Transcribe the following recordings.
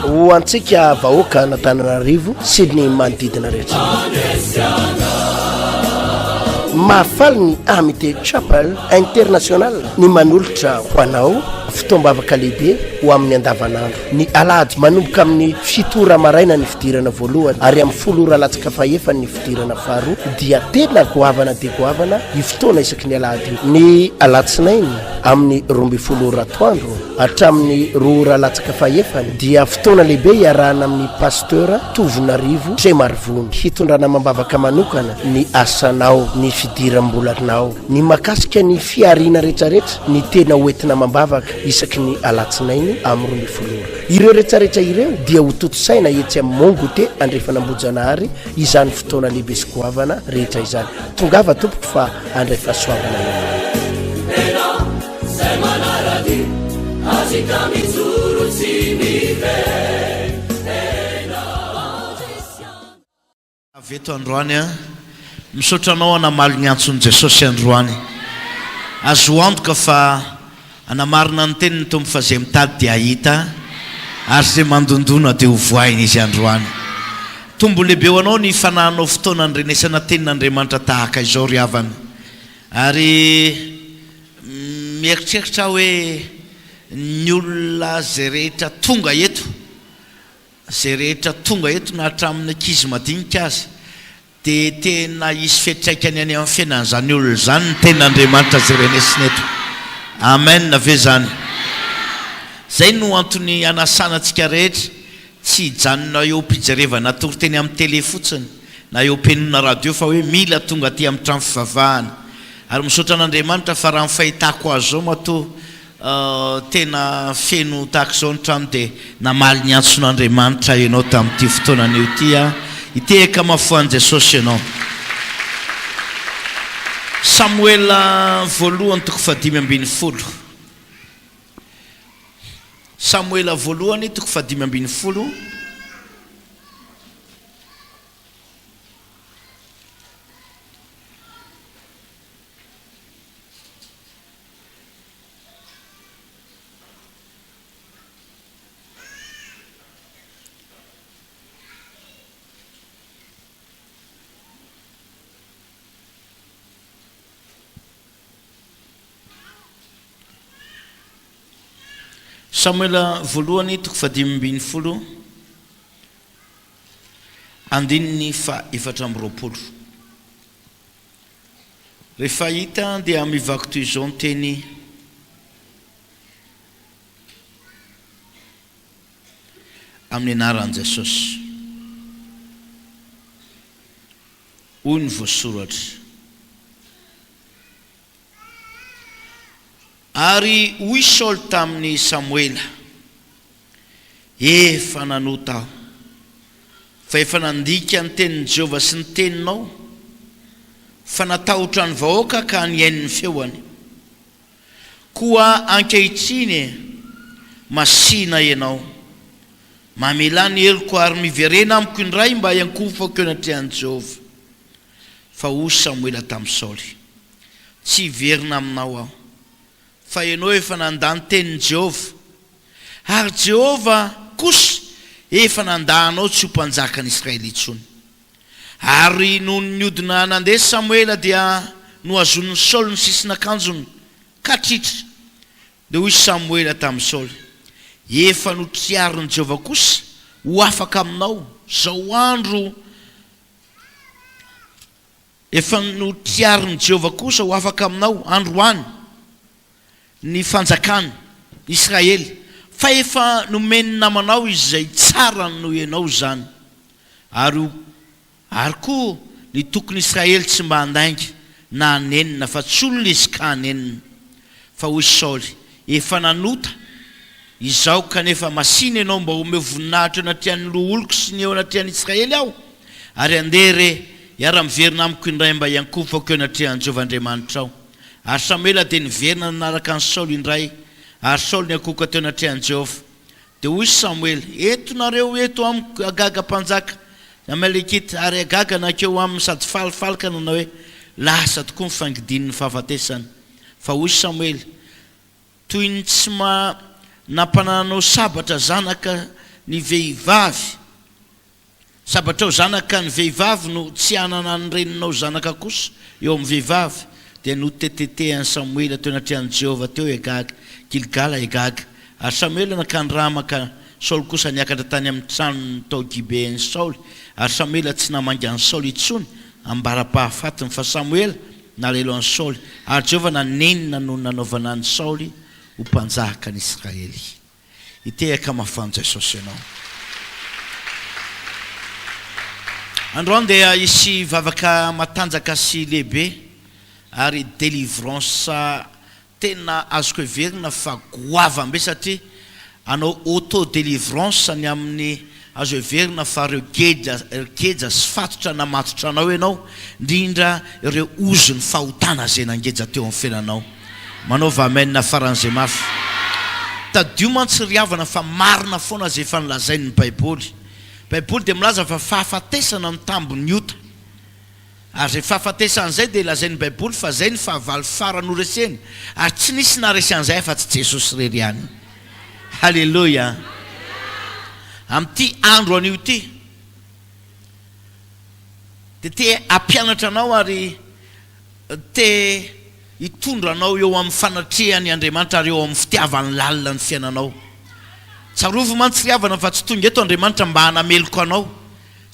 ho antsika vahoaka Antananarivo sy ny manodidina rehetra mahafaly ny Amity Chapel International ny manolotra ho anao fitombavaka lehibe ho amin'ny andavanandro ny alahady manomboka amin'ny 7 ora maraina ny fidirana voalohany ary amin'ny 10 ora latsaka faefany ny fidirana faharoa dia tena goavana dia goavana ny fotoana isaky ny alahady ny alatsinainy amin'ny 12 ora atoandro hatramin'ny 2 ora latsaka faefany dia fotoana lehibe iarahana amin'ny pasteur Tovonarivo Tremarivony hitondrana mambavaka manokana ny asanao ny fidiram-bolanao ny makasika ny fiarina rehetrarehetra ny tena hoentina mambavaka isaky ny alatsinainy amin'ny 12 ora ireo rehetrarehetra ireo dia ho totosaina etsy amin'ny Mongote andrefanambojana izany fotoana lehibe sy goavana rehetra izany tongava tompoko fa andray fahasoavana aveto androany misotranao anamaliny antsony Jesosy androany azo antoka fa anamarina ny teniny tompo fa zay mitady dia ahita ary zay mandondona dia ho voainy izy androany tombo lehibe ho anao ny fanahinao fotoana ny renesana tenin'Andriamanitra tahaka izao ry havana ary mieritreritra hoe ny olona zay rehetra tonga eto na hatramin'ny ankizy madinika azy dia tena isy fiatraikany any amin'ny fiainan'izany olona zany ny tenin'Andriamanitra zay renesina eto amen ave zany zay no antony anasanantsika rehetra tsy hijanona eo mpijerevana tory teny amin'ny télé fotsiny na eo mpenona radio fa hoe mila tonga aty amin'ny trano fivavahana ary misaotra an'Andriamanitra fa raha ny fahitako azy zao matoa tena feno tahaka izao ny trano dia namaly ny antson'Andriamanitra ianao tamin'ity fotoanana io ty itehaka mafoan'i Jesosy ianao Samuela voalohany 5:12 Samuela voalohany 5:12 Samuela voalohany 5:12 andininy fa 4:20 rehefa hita dia mivako toy izao ny teny amin'ny anaran'i Jesosy hoy ny voasoratra ary hoy Saoly tamin'ny Samuela efa nanota aho fa efa nandika ny tenin'i Jehovah sy ny teninao fa natahotra ny vahoaka ka niainy ny feoany koa ankehitriny masina ianao mamela ny heloko ary miverena amiko indray mba hiankofako eo anatrehan'i Jehovah fa hoy Samuela tamin'i Saoly tsy hiverina aminao aho fa ianao efa nandany tenin'i Jehovah ary Jehovah kosa efa nandahanao tsy ho mpanjaka ny Israely intsony ary noho ny odina nandeha Samuela dia noazon'ny Saoly ny sisin'akanjony ka tritra dia hoy Samuela tamin'i Saoly efa notriarin'i Jehovah kosa ho afaka aminao zao andro efa notriarin'i Jehovah kosa ho afaka aminao androany ny fanjakany Israely fa efa nomeny namanao izay tsara no ianao zany ary koa ny tokony Israely tsy mba handainga na hanenina fa tsy olona izy ka hanenina fa hoy Saoly efa nanota izao kanefa masina ianao mba omeo voninahitra anatrian'ny loholoko sy ny eo anatrian'ny Israely aho ary andere iara-miverina amiko indray mba hiankofako eo anatrian'i Jehovah Andriamanitra aho ary Samuela dia niverina nanaraka an'i Saoly indray ary Saoly niankoka teo anatrian'i Jehovah dia hoy Samuel eto nareo eto amiko agaga mpanjaka Amalekita ary agaga nakeo aminy sady falifalika nanao hoe lasa tokoa ny fangidin'ny fahafatesany fa hoy Samuel toy ny tsy nampananao sabatra zanaka ny vehivavy sabatra zanaka ny vehivavy no tsy anana ny reninao zanaka kosa eo amin'ny vehivavy dia no tetetehany Samuel teo anatrehany Jehova teo Agaga Gilgala Agaga ary Samuel nakany ramaka Saul kosa niakatra tany amin'ny trano tao Gibeany Saul ary Samuel tsy namangany Saul itsony ambara-pahafatiny fa Samuel nalelo any Saul ary Jehova nanenina no nanaovana ny Saul ho mpanjaka ny Israely. Itehaka mafana Jesosy ianao. Androany dia isy vavaka matanjaka sy lehibe ary délivrance tena azoko heverina fa goavambe satria anao auto délivrance ny amin'ny azo heverina fa reo geja sy fatotra namatotra anao ianao indrindra ireo ozony fahotana zay nangeja teo amin'ny fiainanao. Manaova amen na faran'izay mafy. Tadio mantsy riavana fa marina foana zay efa nilazainy ny Baiboly. Baiboly dia milaza fa fahafatesana ny tambony ota. Ary zay fahafatesan'izay dia lazainy Baiboly fa zay ny fahavalo farany noreseny. Ary tsy nisy naresan'izay fa tsy Jesosy rery ihany. Halleluja. Amin'ity andro an'io ity dia te ampianatra anao ary te hitondra anao eo amin'ny fanatrehany Andriamanitra ary eo amin'ny fitiavany lalina ny fiainanao. Tsarovy mantsy riavana fa tsy tonga eto Andriamanitra mba hanameloko anao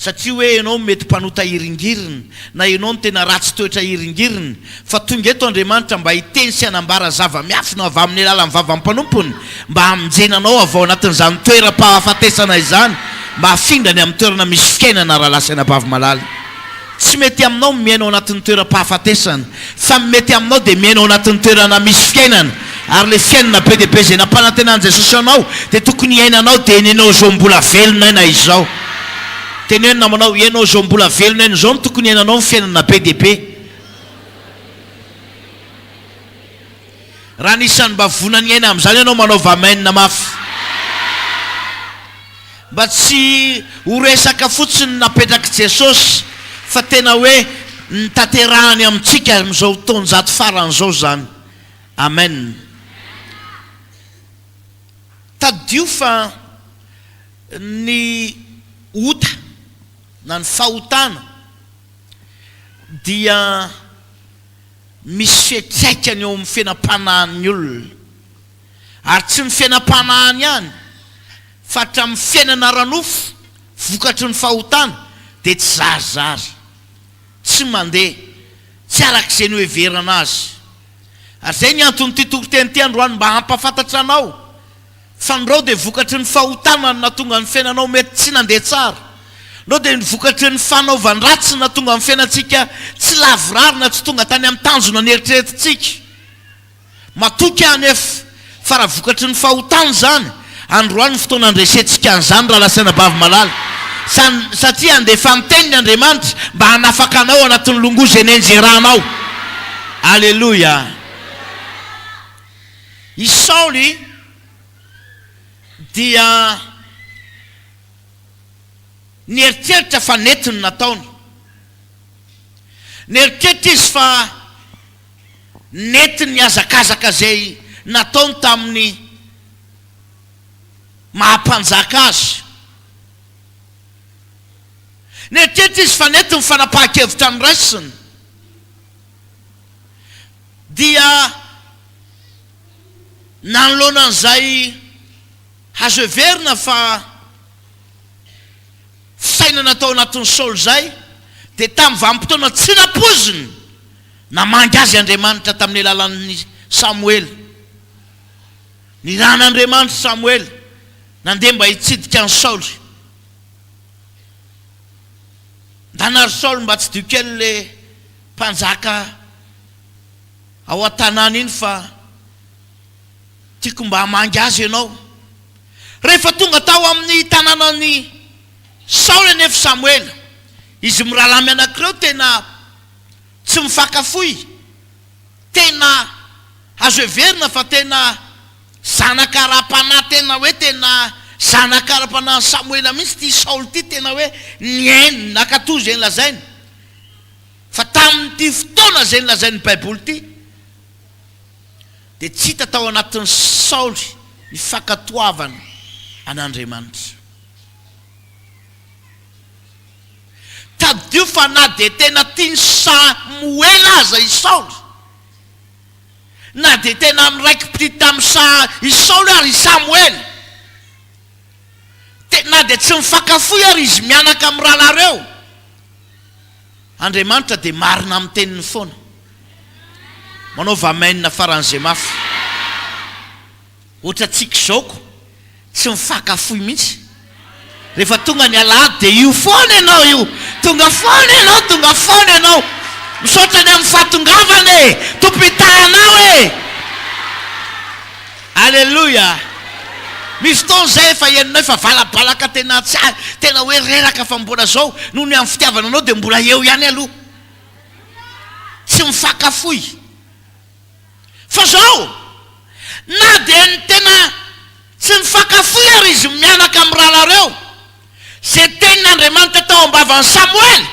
satria hoe ianao mety mpanota hiringiriny na ianao no tena ratsy toetra hiringiriny fa tonga eto Andriamanitra mba hiteny sy hanambara zava-miafina avy amin'ny alalan'ny vavam-panompony mba hamonjenanao avy ao anatin'izany toeram-pahafatesana izany mba hafindrany amin'ny toerana misy fiainana raha lasa anabavy malala. Tsy mety aminao miainao anatin'ny toeram-pahafatesana fa mety aminao dia miainao anatin'ny toerana misy fiainana ary le fiainana be dia be zay nampanantenan'i Jesosy anao dia tokony iainanao dia enenao zao mbola velona ena izao. Teneno namanao ianao zao mbola velona ena izao no tokony iainanao ny fiainana be dia be. Raha nisan'ny mba vonany aina amin'izany ianao manaova amen na mafy. Mba tsy ho resaka fotsiny napetraka Jesosy fa tena hoe nitanterahany amintsika amin'izao taonjato faran'izao zany. Amen. Tadio fa ny ota na ny fahotana dia misy fiatraikany eo amin'ny fiainam-panahin'ny olona ary tsy ny fiainam-panahiny ihany fa hatramin'ny fiainana ara-nofo vokatry ny fahotana dia tsy zarizary tsy mandeha tsy arak'izay ny hoeverana azy. Ary zay ny antony ty tokoteny ty androany mba hampafantatra anao fa nirao dia vokatry ny fahotana natonga ny fiainanao mety tsy nandeha tsara. Nao dia vokatry ny fanaovan-dratsy natonga ny fiainantsika tsy lavorarina tsy tonga tany amin'ny tanjona ny eritreretintsika. Matoky anefa fa raha vokatry ny fahotana zany androany fotoana andresentsika an'izany raha lasana bavy malala. Satria andefa niteniny Andriamanitra mba hanafaka anao anatin'ny longozy eneny zay rahanao. Alleluja. I Sauli dia nieritreritra fa netiny nataony. Nieritreritra izy fa netiny azakazaka zay nataony tamin'ny mahampanjaka azy. Nieritreritra izy fa netiny fanapahan-kevitra ny raisiny. Dia nanoloanan'izay azo heverina fa fisainana tao anatin'ny Saul zay dia tamin'ny vanim-potoana tsy napoziny namangy azy Andriamanitra tamin'ny alalan'ny Samuel. Ny ran'Andriamanitra Samuel nandeha mba hitsidika ny Saul. Nanary Saul mba tsy dio kely le mpanjaka ao an-tanàna iny fa tiako mba hamangy azy ianao. Rehefa tonga tao amin'ny tanànany Saul anefa Samuel, izy miralamy anakireo tena tsy mifakafoy, tena azo heverina fa tena zanaka ara-panahy, tena hoe tena zanaka ara-panahy Samuel mihitsy ty Saul ty, tena hoe niainy nakatoy zay nylazainy. Fa tamin'ity fotoana zay nylazainy Baiboly ty dia tsy hita tao anatin'ny Saoly ny fankatoavana an'Andriamanitra. Tadio fa na dia tena tiany Samuel aza i Saoly, na dia tena miraiki-pity tamin'ny i Saoly ary i Samuel, na dia tsy mifankafoy ary izy mianaka amin'ny rahalareo, Andriamanitra dia marina amin'ny teniny foana. Manaova amen faran'izay mafy. Ohatra tsika zaoko tsy mifankafoy mihitsy, rehefa tonga ny alahady dia io foana ianao, io tonga foana ianao, misaotra ny amin'ny fahatongavana e, tompitahanao e. Alleluia. Misy fotoana zay efa henonao efa valabalaka tena hoe reraka fa mbola zao noho ny amin'ny fitiavana anao dia mbola eo ihany aloha, tsy mifankafoy. Fa zao na dia ny tena tsy mifankafoy ary izy mianaka amin'ny rahalareo, zay tenin'Andriamanitra tao am-bavan'i Samuel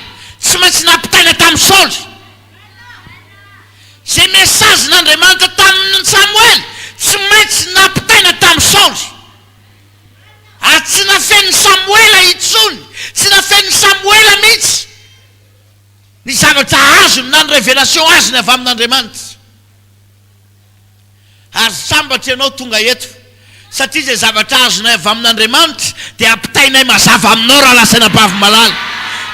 tsy maintsy nampitaina tamin'ny Saoly. Zay mesazin'Andriamanitra tamin'ny Samuel tsy maintsy nampitaina tamin'ny Saoly. Ary tsy nafen'ny Samuela intsony, tsy nafen'ny Samuela mihitsy ny zavatra azony na ny révélation azony avy amin'Andriamanitra. Ary sambatra ianao tonga eto, satria zay zavatra azonay avy amin'Andriamanitra dia ampitainay mazava aminao raha lasaina bavy malala.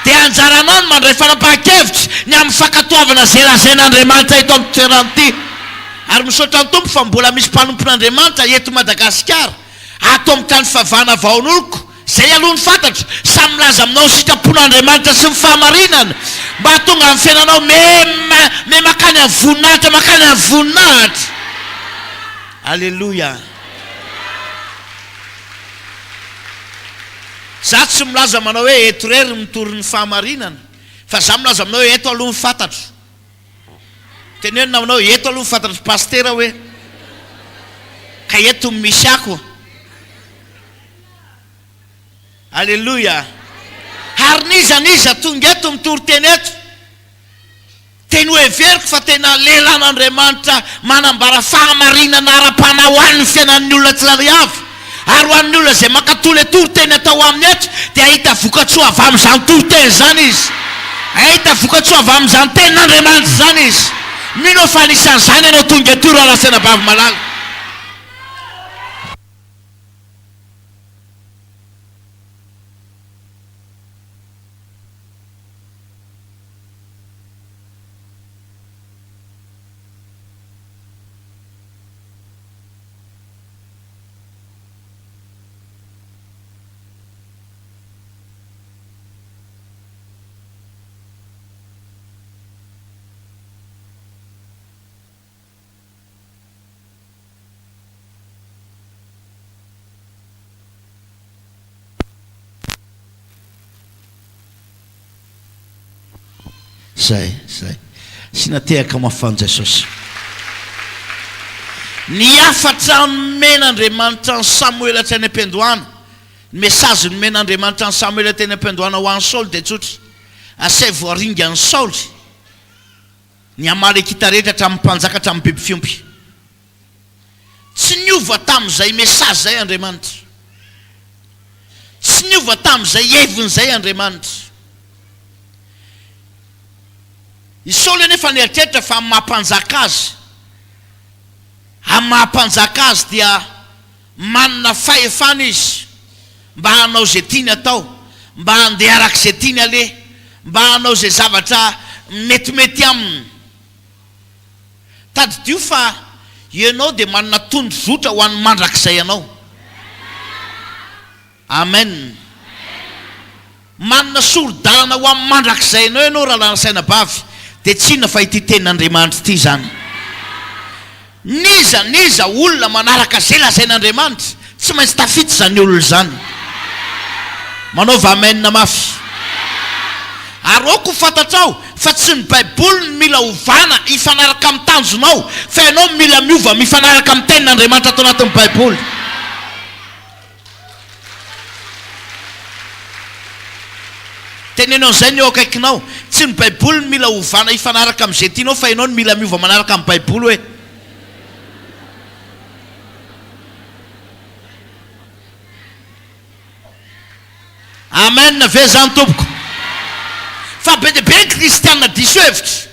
Dia anjaranao no mandray fanapahan-kevitra ny amin'ny fankatoavana zay lazain'Andriamanitra eto amin'ny toerana ity. Ary misaotra ny Tompo fa mbola misy mpanompon'Andriamanitra eto Madagasikara, ato amin'ny tany favana vaon'oloko, zay aloha ny fantatra, samy milaza aminao sitrapon'Andriamanitra sy ny fahamarinana, mba hatonga amin'ny fiainanao me makany amin'ny voninahitra. Alleluia. Za tsy milaza manao hoe eto rery mitory ny fahamarinana, fa za milaza aminao hoe eto aloha ny fantatro. Tenenina aminao eto aloha ny fantatro pastera hoe ka eto misy ako. Alleluia. Ary niza tonga eto mitory teny eto, teny hoe veriko fa tena lelan'Andriamanitra manambara fahamarinana ara-panao an'ny fiainan'ny olona tsiraiavy. Ary ho an'ny olona zay mankatoly tory teny atao amin'ny eto dia ahita vokatsoa avy amin'izany tory teny zany izy, ahita vokatsoa avy amin'izany tenin'Andriamanitra zany izy. Mino fa anisan'izany ianao tonga eto raha lasaina bavy malala. Zay sy natehaka mafana Jesosy. Ny afatra men'Andriamanitra ny Samuel teny am-piandohana, ny mesazy ny men'Andriamanitra ny Samuel teny am-piandohana ho an'ny Saoly dia tsotra, asay voaringa ny Saoly ny amaly ekita rehetra hatramin'ny mpanjaka hatramin'ny biby fiompy. Tsy niova tamin'izay mesazy zay Andriamanitra, tsy niova tamin'izay hevon'izay Andriamanitra. I Saoly anefa nieritreritra fa amin'ny mahampanjaka azy dia manana fahefana izy mba hanao zay tiany atao, mba handeha araka zay tiany aleha, mba hanao zay zavatra metimety aminy. Tadidio fa ianao dia manana tondrozotra ho an'ny mandrakizay ianao. Amen. Manana soro-dalana ho amin'ny mandrakizay ianao raha lasaina bavy, dia tsy inona fa ity tenin'Andriamanitra ity zany. Niza olona manaraka zay lazain'Andriamanitra tsy maintsy tafity zany olona zany. Manaova amen mafy. Ary oko fantatrao fa tsy ny Baiboly ny mila ovana ifanaraka amin'ny tanjonao, fa ianao mila miova mifanaraka amin'ny tenin'Andriamanitra atao anatin'ny Baiboly. Tenenao zay ny eo akaikinao, tsy ny Baiboly ny mila ovana ifanaraka amin'izay tianao, fa ianao ny mila miova manaraka amin'ny Baiboly hoe. amen ve zany tompoko fa be deabe ny kristianina diso hevitra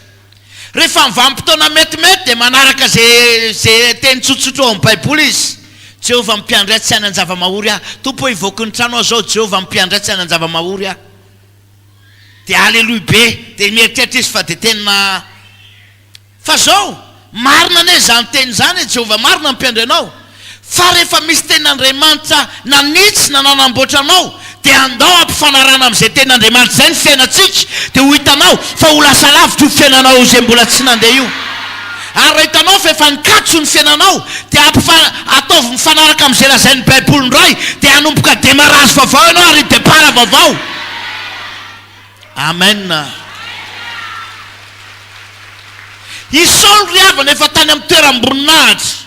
rehefa mivampotona metimety de manaraka zay teny tsotsotro ao amin'ny baiboly izy Jehova mpiandratsy any an-java-mahory ah tompo ivoky ny trano zao Jehova mpiandratsy any an-java-mahory ah de aleloia be de mieritreritra izy fa de tena fa zao marina ne zany teny zany Jehova marina mpiandranao fa rehefa misy ten'Andriamanitra nanitsy na nanamboatra anao de andao ampifanarana amin'izay ten'Andriamanitra zay ny fiainatsika de ho hitanao fa ho lasa lavitra ho fiainanao zay mbola tsy nandeha io ary raha hitanao fa efa nikatso ny fiainanao de ataovy mifanaraka amin'izay lazain'ny baiboly ndray de hanomboka démarrage vaovao ianao ary départ vaovao amen Isaolo ry havana efa tany amin'ny toeram-boninahitra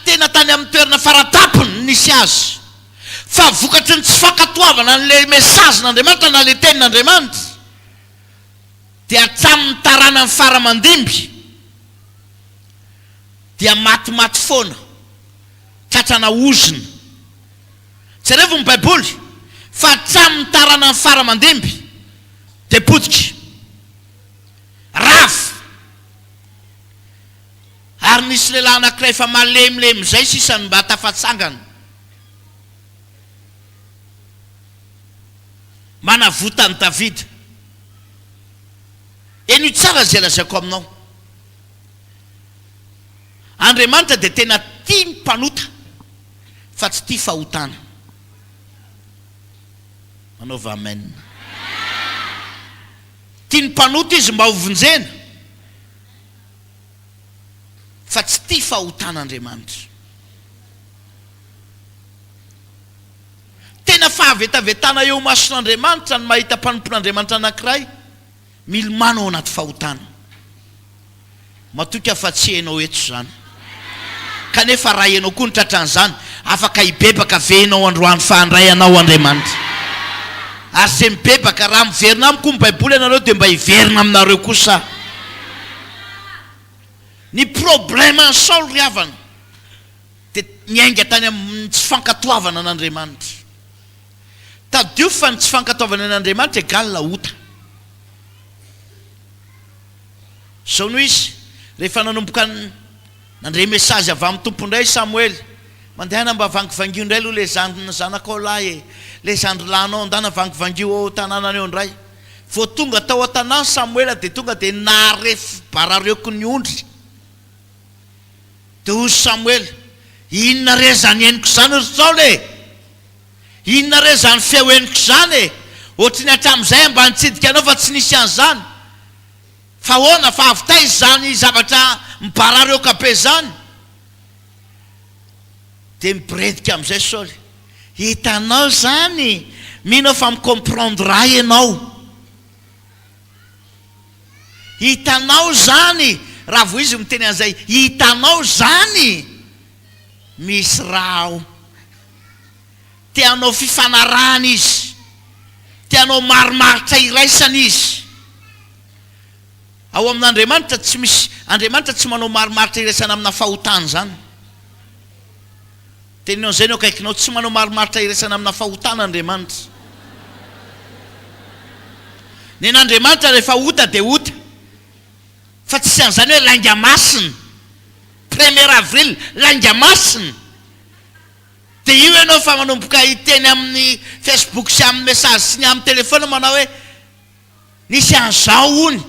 tena tany amin'ny toerana faratapony nisy azy fa vokatry ny tsy fankatoavana n'le mesazin'Andriamanitra na le tenin'Andriamanitra dia hatramin'ny tarana ny faramandimby dia matimaty foana tratrana ozina tsy revo ny baiboly fa hatramin'ny tarana ny faramandimby de potika rafy ary nisy lehilahy anankiray fa malemilemy zay sisany mba tafatsangana manavotany Davida eny io tsara zay lazaiko aminao Andriamanitra de tena tia mpanota fa tsy tia fahotana manaova amen tia ny mpanota izy mba hovonjena fa tsy tia fahotan'Andriamanitra tena fahavetavetana eo mason'Andriamanitra ny mahita mpanompon'Andriamanitra anankiray milomano ao anaty fahotana matoka fa tsy hainao eto zany kanefa raha hainao koa ny tratran'izany afaka hibebaka venao androany fahandray anao Andriamanitra ary zay mibebaka raha miverina amiko ny baiboly ianareo de mba hiverina aminareo kosa ny problème ny Saolo ry havana de niainga tany amin'ny tsy fankatoavana an'Andriamanitra tadio fa ny tsy fankatoavana an'Andriamanitra egal ota zao noho izy rehefa nanomboka nandray mesazy avy amin'ny tompondray Samuel mandehana mba vangivangio indray aloha le zanakao lahy le zandrilanao andana vangivangio ao tanànany eo indray vo tonga tao an-tanàna Samuel de tonga de narefy barareoko ny ondry de ozy Samuel inona re zany eniko zany ry Saoly inona re zany feo eniko zany ohatriny hatramin'izay mba nitsidika anao fa tsy nisy an'izany fa hoana fa avitay zany zavatra mibarareoka be zany de mibiredika amin'izay Saoly hitanao zany mino fa micomprendre ianao hitanao zany raha vo izy miteny an'izay hitanao zany misy raha tianao fifanarahana izy tianao marimaritra iraisana izy ao amin'Andriamanitra tsy misy Andriamanitra tsy manao marimaritra iraisana amina fahotana zany teninao zay no akaikinao tsy manao marimaritra iraisana amina fahotana Andriamanitra nen'Andriamanitra rehefa ota de ota fa tsy an'izany hoe langa masina 1er avril langa masina de io ianao fa manomboka hiteny amin'ny Facebook sy amin'ny message sy ny amin'ny telefona manao hoe nisy an'izao ony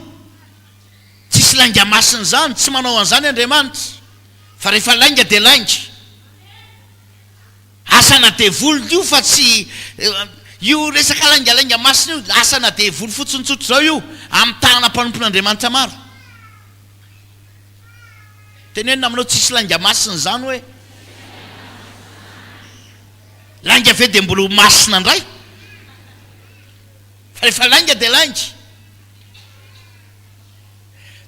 tsisy langa masina zany tsy manao an'izany Andriamanitra fa rehefa langa de langa asana devoly io fa tsy io resaka langa masina io asana devoly fotsontsotro zao io amin'ny tanana mpanompon'Andriamanitra maro tenenina aminao tsisy langa masina zany hoe langa ve de mbola masina ndray fa rehefa langa de langa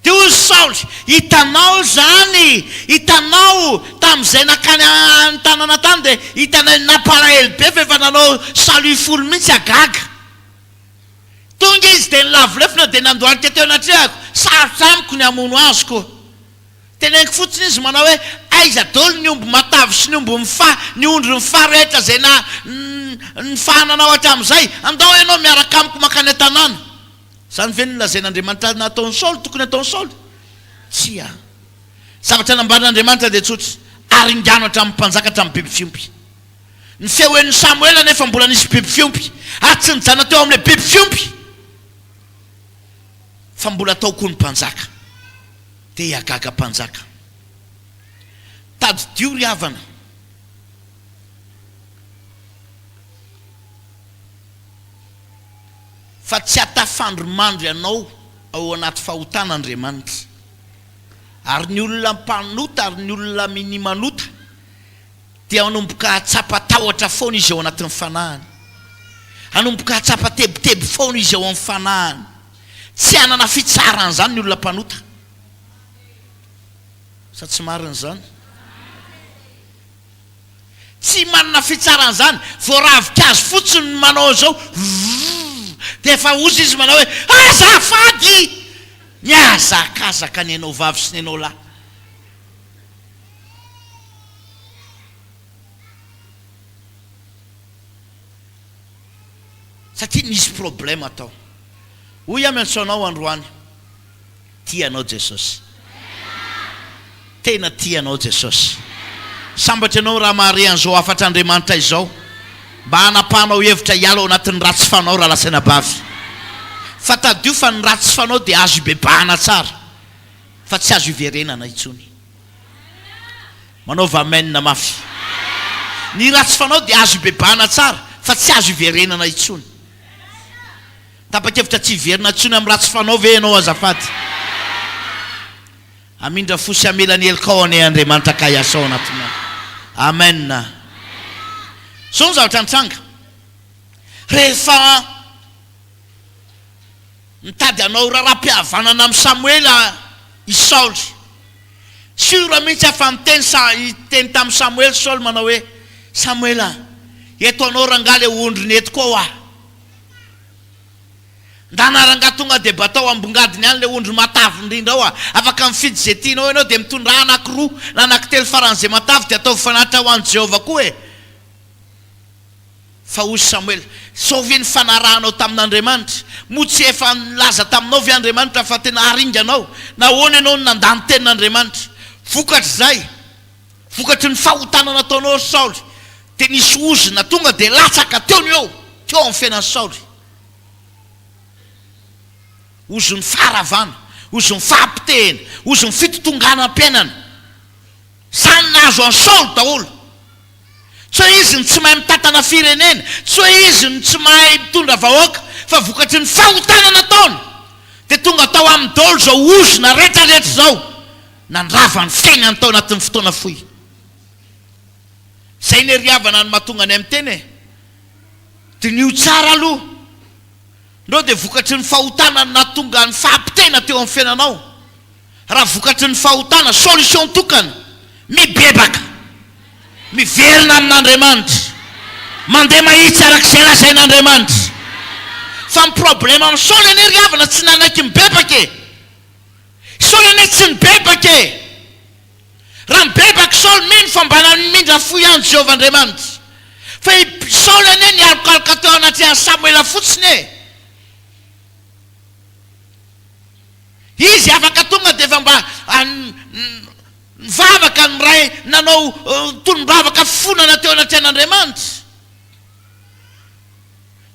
de hoy Saoly hitanao zany hitanao tamin'izay nakany ny tanana tany de hitanao napalahelo be fa efa nanao salut folo mihitsy agaga tonga izy de nilavolefina de nandohalika teo anatrehako sarotra amiko ny amono azy koa teneniko fotsiny izy manao hoe aiza daholo ny omby matavy sy ny omby ny ondry ny fa rehetra zay ny fahananao hatramin'izay andao ianao miaraka amiko makany an-tanàna zany ve nolazain'Andriamanitra nataony Saoly tokony ataony Saoly tsy a zavatra nambaran'Andriamanitra dia tsotra aringano hatramin'ny mpanjaka hatramin'ny biby fiompy ny feoen'ny Samuela nefa mbola nisy biby fiompy ary tsy nijana teo amin'ilay biby fiompy fa mbola ataoko ny mpanjaka dia hiagaga mpanjaka tady dio ry havana fa tsy atafandromandry ianao ao anaty fahotan'Andriamanitra ary ny olona mpanota ary ny olona minimanota dia anomboka hatsapa-tahotra foana izy ao anatin'ny fanahany anomboka hatsapa-tebotebo foana izy ao amin'ny fanahany tsy anana fitsarana zany ny olona mpanota sa tsy marina zany tsy manana fitsarana zany voaravikazy fotsiny manao zao dia efa ozy izy manao hoe azafady miazakazaka ny anao vavy sy ny anao lahy satria nisy problème atao hoy amiantsoanao androany tianao Jesosy tena tianao Jesosy sambatra ianao raha mahare an'izao afatra Andriamanitra izao mba hanapahanao hevitra hiala ao anatin'ny ratsy fanao raha lasaina bavy fa tadio fa ny ratsy fanao dia azo ibebahana tsara fa tsy azo iverenana intsony manao vamenina mafy ny ratsy fanao dia azo ibebahana tsara fa tsy azo iverenana intsony tapakevitra tsy iverina intsony amin'ny ratsy fanao ve ianao azafady amindra fosy amelany elikao ane Andriamanitra ka hiasa ao anatiny amen so ny zavatra nitranga rehefa nitady anao raha-pihavanana amin'ny Samuela i Saoly sura mihitsy afa miteny tamin'ny Samuel Saoly manao hoe Samuela eto anao rangaha le ondriny eto koa a ndanaranga tonga dia batao ambongadiny any le ondry matavy indrindra ao a afaka mifidy zay tianao ianao dia mitondra anakiroa na anankitelo faran'izay matavy dia atao fanatra ho an'i Jehovah koa e fa ozy Samuel saovy ny fanarahanao tamin'Andriamanitra moa tsy efa nilaza taminao ve Andriamanitra fa tena haringanao nahoana ianao nandany tenin'Andriamanitra vokatry zay vokatry ny fahotanana ataonao Saoly dia nisy ozina tonga dia latsaka teony eo teo amin'ny fiainan'i Saoly ozony faharavana ozony fahampitehana ozony fitotonganam-piainana zany nazo an'i Saoly daholo tsy hoe izy ny tsy mahay mitantana firenena tsy hoe izy ny tsy mahay mitondra vahoaka fa vokatry ny fahotanana taony dia tonga tao amin'ny daholo zao ozona rehetrarehetra zao nandravany fiainany tao anatin'ny fotoana fohy zay ny ry havana ny mahatonga ny amin'ny teny e dinio tsara aloha ndreo dia vokatry ny fahotana natonga ny fahampitena teo amin'ny fiainanao raha vokatry ny fahotana solution tokana mibebaka miverina amin'Andriamanitra mandeha mahitsy arak'izay lazain'Andriamanitra fa ny problema amin'ny Saoly ane ry havana tsy nanaiky mibebaka e Saoly ane tsy nibebaka e raha mibebaka Saoly mino fa mba namindra foy ihany Jehovah Andriamanitra fa Saoly ane nialokaloka teo anatin'ny Samuela fotsiny e izy afaka tonga dia efa mba mivavaka ny ray nanao tolombavaka fonana teo anatin'Andriamanitra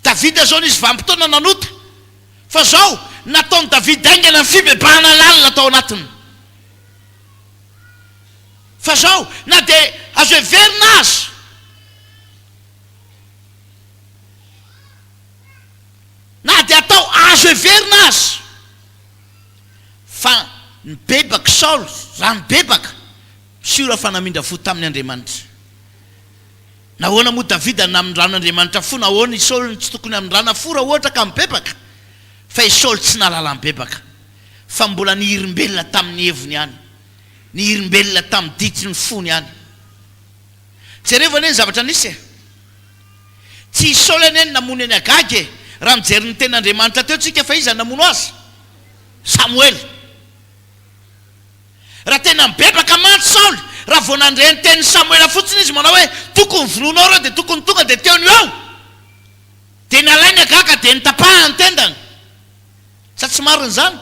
Davida zao nisy vanim-potoana nanota fa zao nataony Davida aingana ny fibebahana lalina tao anatiny fa zao na dia azo heverina azy na dia atao azo heverina azy fa nibebaka Saoly raha nibebaka sura fa namindra fo tamin'ny Andriamanitra nahoana moa Davida namindrano'Andriamanitra fo nahoana i Saoly tsy tokony amindrana fo raha ohatra ka mibebaka fa i Saoly tsy nalala mibebaka fa mbola nihirimbelona tamin'ny heviny ihany nihirimbelona tamin'ny ditiny fony ihany jerevana eny zavatra nisy e tsy Saoly eny namony eny Agagy e raha mijery ny ten'Andriamanitra teo tsika fa iza namono azy Samuel raha tena mibebaka mantsy Saoly raha vao nandre ny tenin'ny Samuela fotsiny izy manao hoe tokony vononao reo dia tokony tonga dia teony eo dia nalainy gaga dia nitapahany tendany sa tsy mariny zany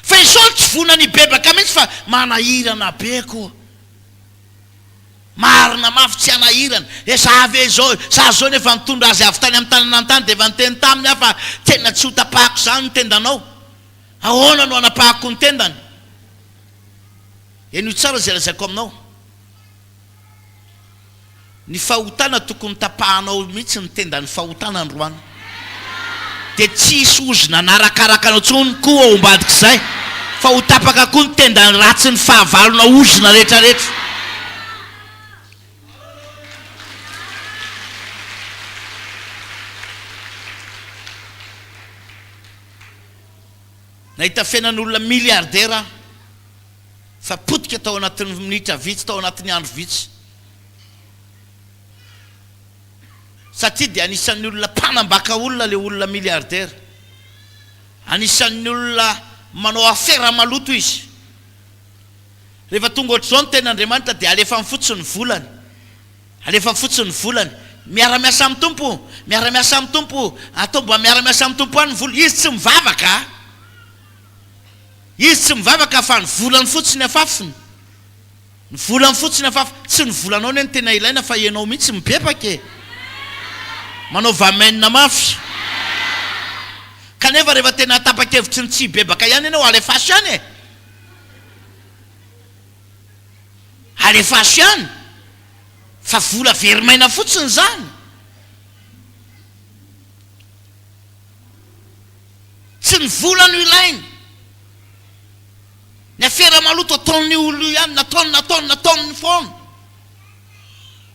fa isolo tsy vonany bebaka mihitsy fa manahirana be koa marina mafy tsy anahirana zavy zao za zao nefa mitondra azy avy tany amin'ny tanana antany dia efa niteny taminy aho fa tena tsy ho tapahako zany ny tendanao ahoana no anapahako ny tendany eny io tsara zay lazaiko aminao ny fahotana tokony tapahanao mihitsy ny tendany fahotana androany dia tsisy ozona narakaraka anao tsony koa ao ambadika izay fa ho tapaka koa ny tendany ratsy ny fahavalona ozona rehetrarehetra nahita fiainan'olona miliardera fa potika tao anatin'ny minitra vitsy tao anatin'ny andro vitsy satria dia anisan'ny olona mpanambaka olona le olona miliardera anisan'ny olona manao afera maloto izy rehefa tonga ohatr'izao ny ten'Andriamanitra dia alefa fotsiny volany alefa fotsiny volany miara-miasa amin'ny tompo miara-miasa amin'ny tompo atao mba miara-miasa amin'ny tompo any ny vola izy tsy mivavaka izy tsy mivavaka fa ny volany fotsiny afafiny ny volany fotsiny afafiny tsy ny volanao ny tena ilaina fa ianao mihitsy mibebaka manao vamenina mafy kanefa rehefa tena tapa-kevitsy ny tsy bebaka ihany ianao alefasy ihany alefasy ihany fa vola verimaina fotsiny zany tsy ny vola no ilainy ny afera maloto ataon'ny olo ihany nataony foana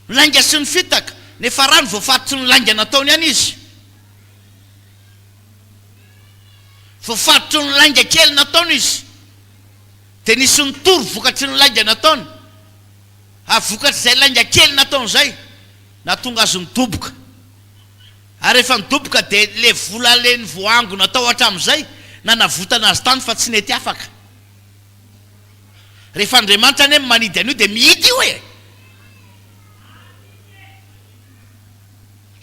lainga sy ny fitaka nefa rano voafatotry ny lainga nataony ihany izy voafatotry ny lainga kely nataony izy dia nisy ny toro vokatry ny lainga nataony avokatry izay lainga kely nataony zay natonga azy nidoboka ary rehefa nidoboka dia le vola leny voango natao hatramin'izay na navotana azy tany fa tsy nety afaka rehefa Andriamanitra any manidy an'io dia mihidy io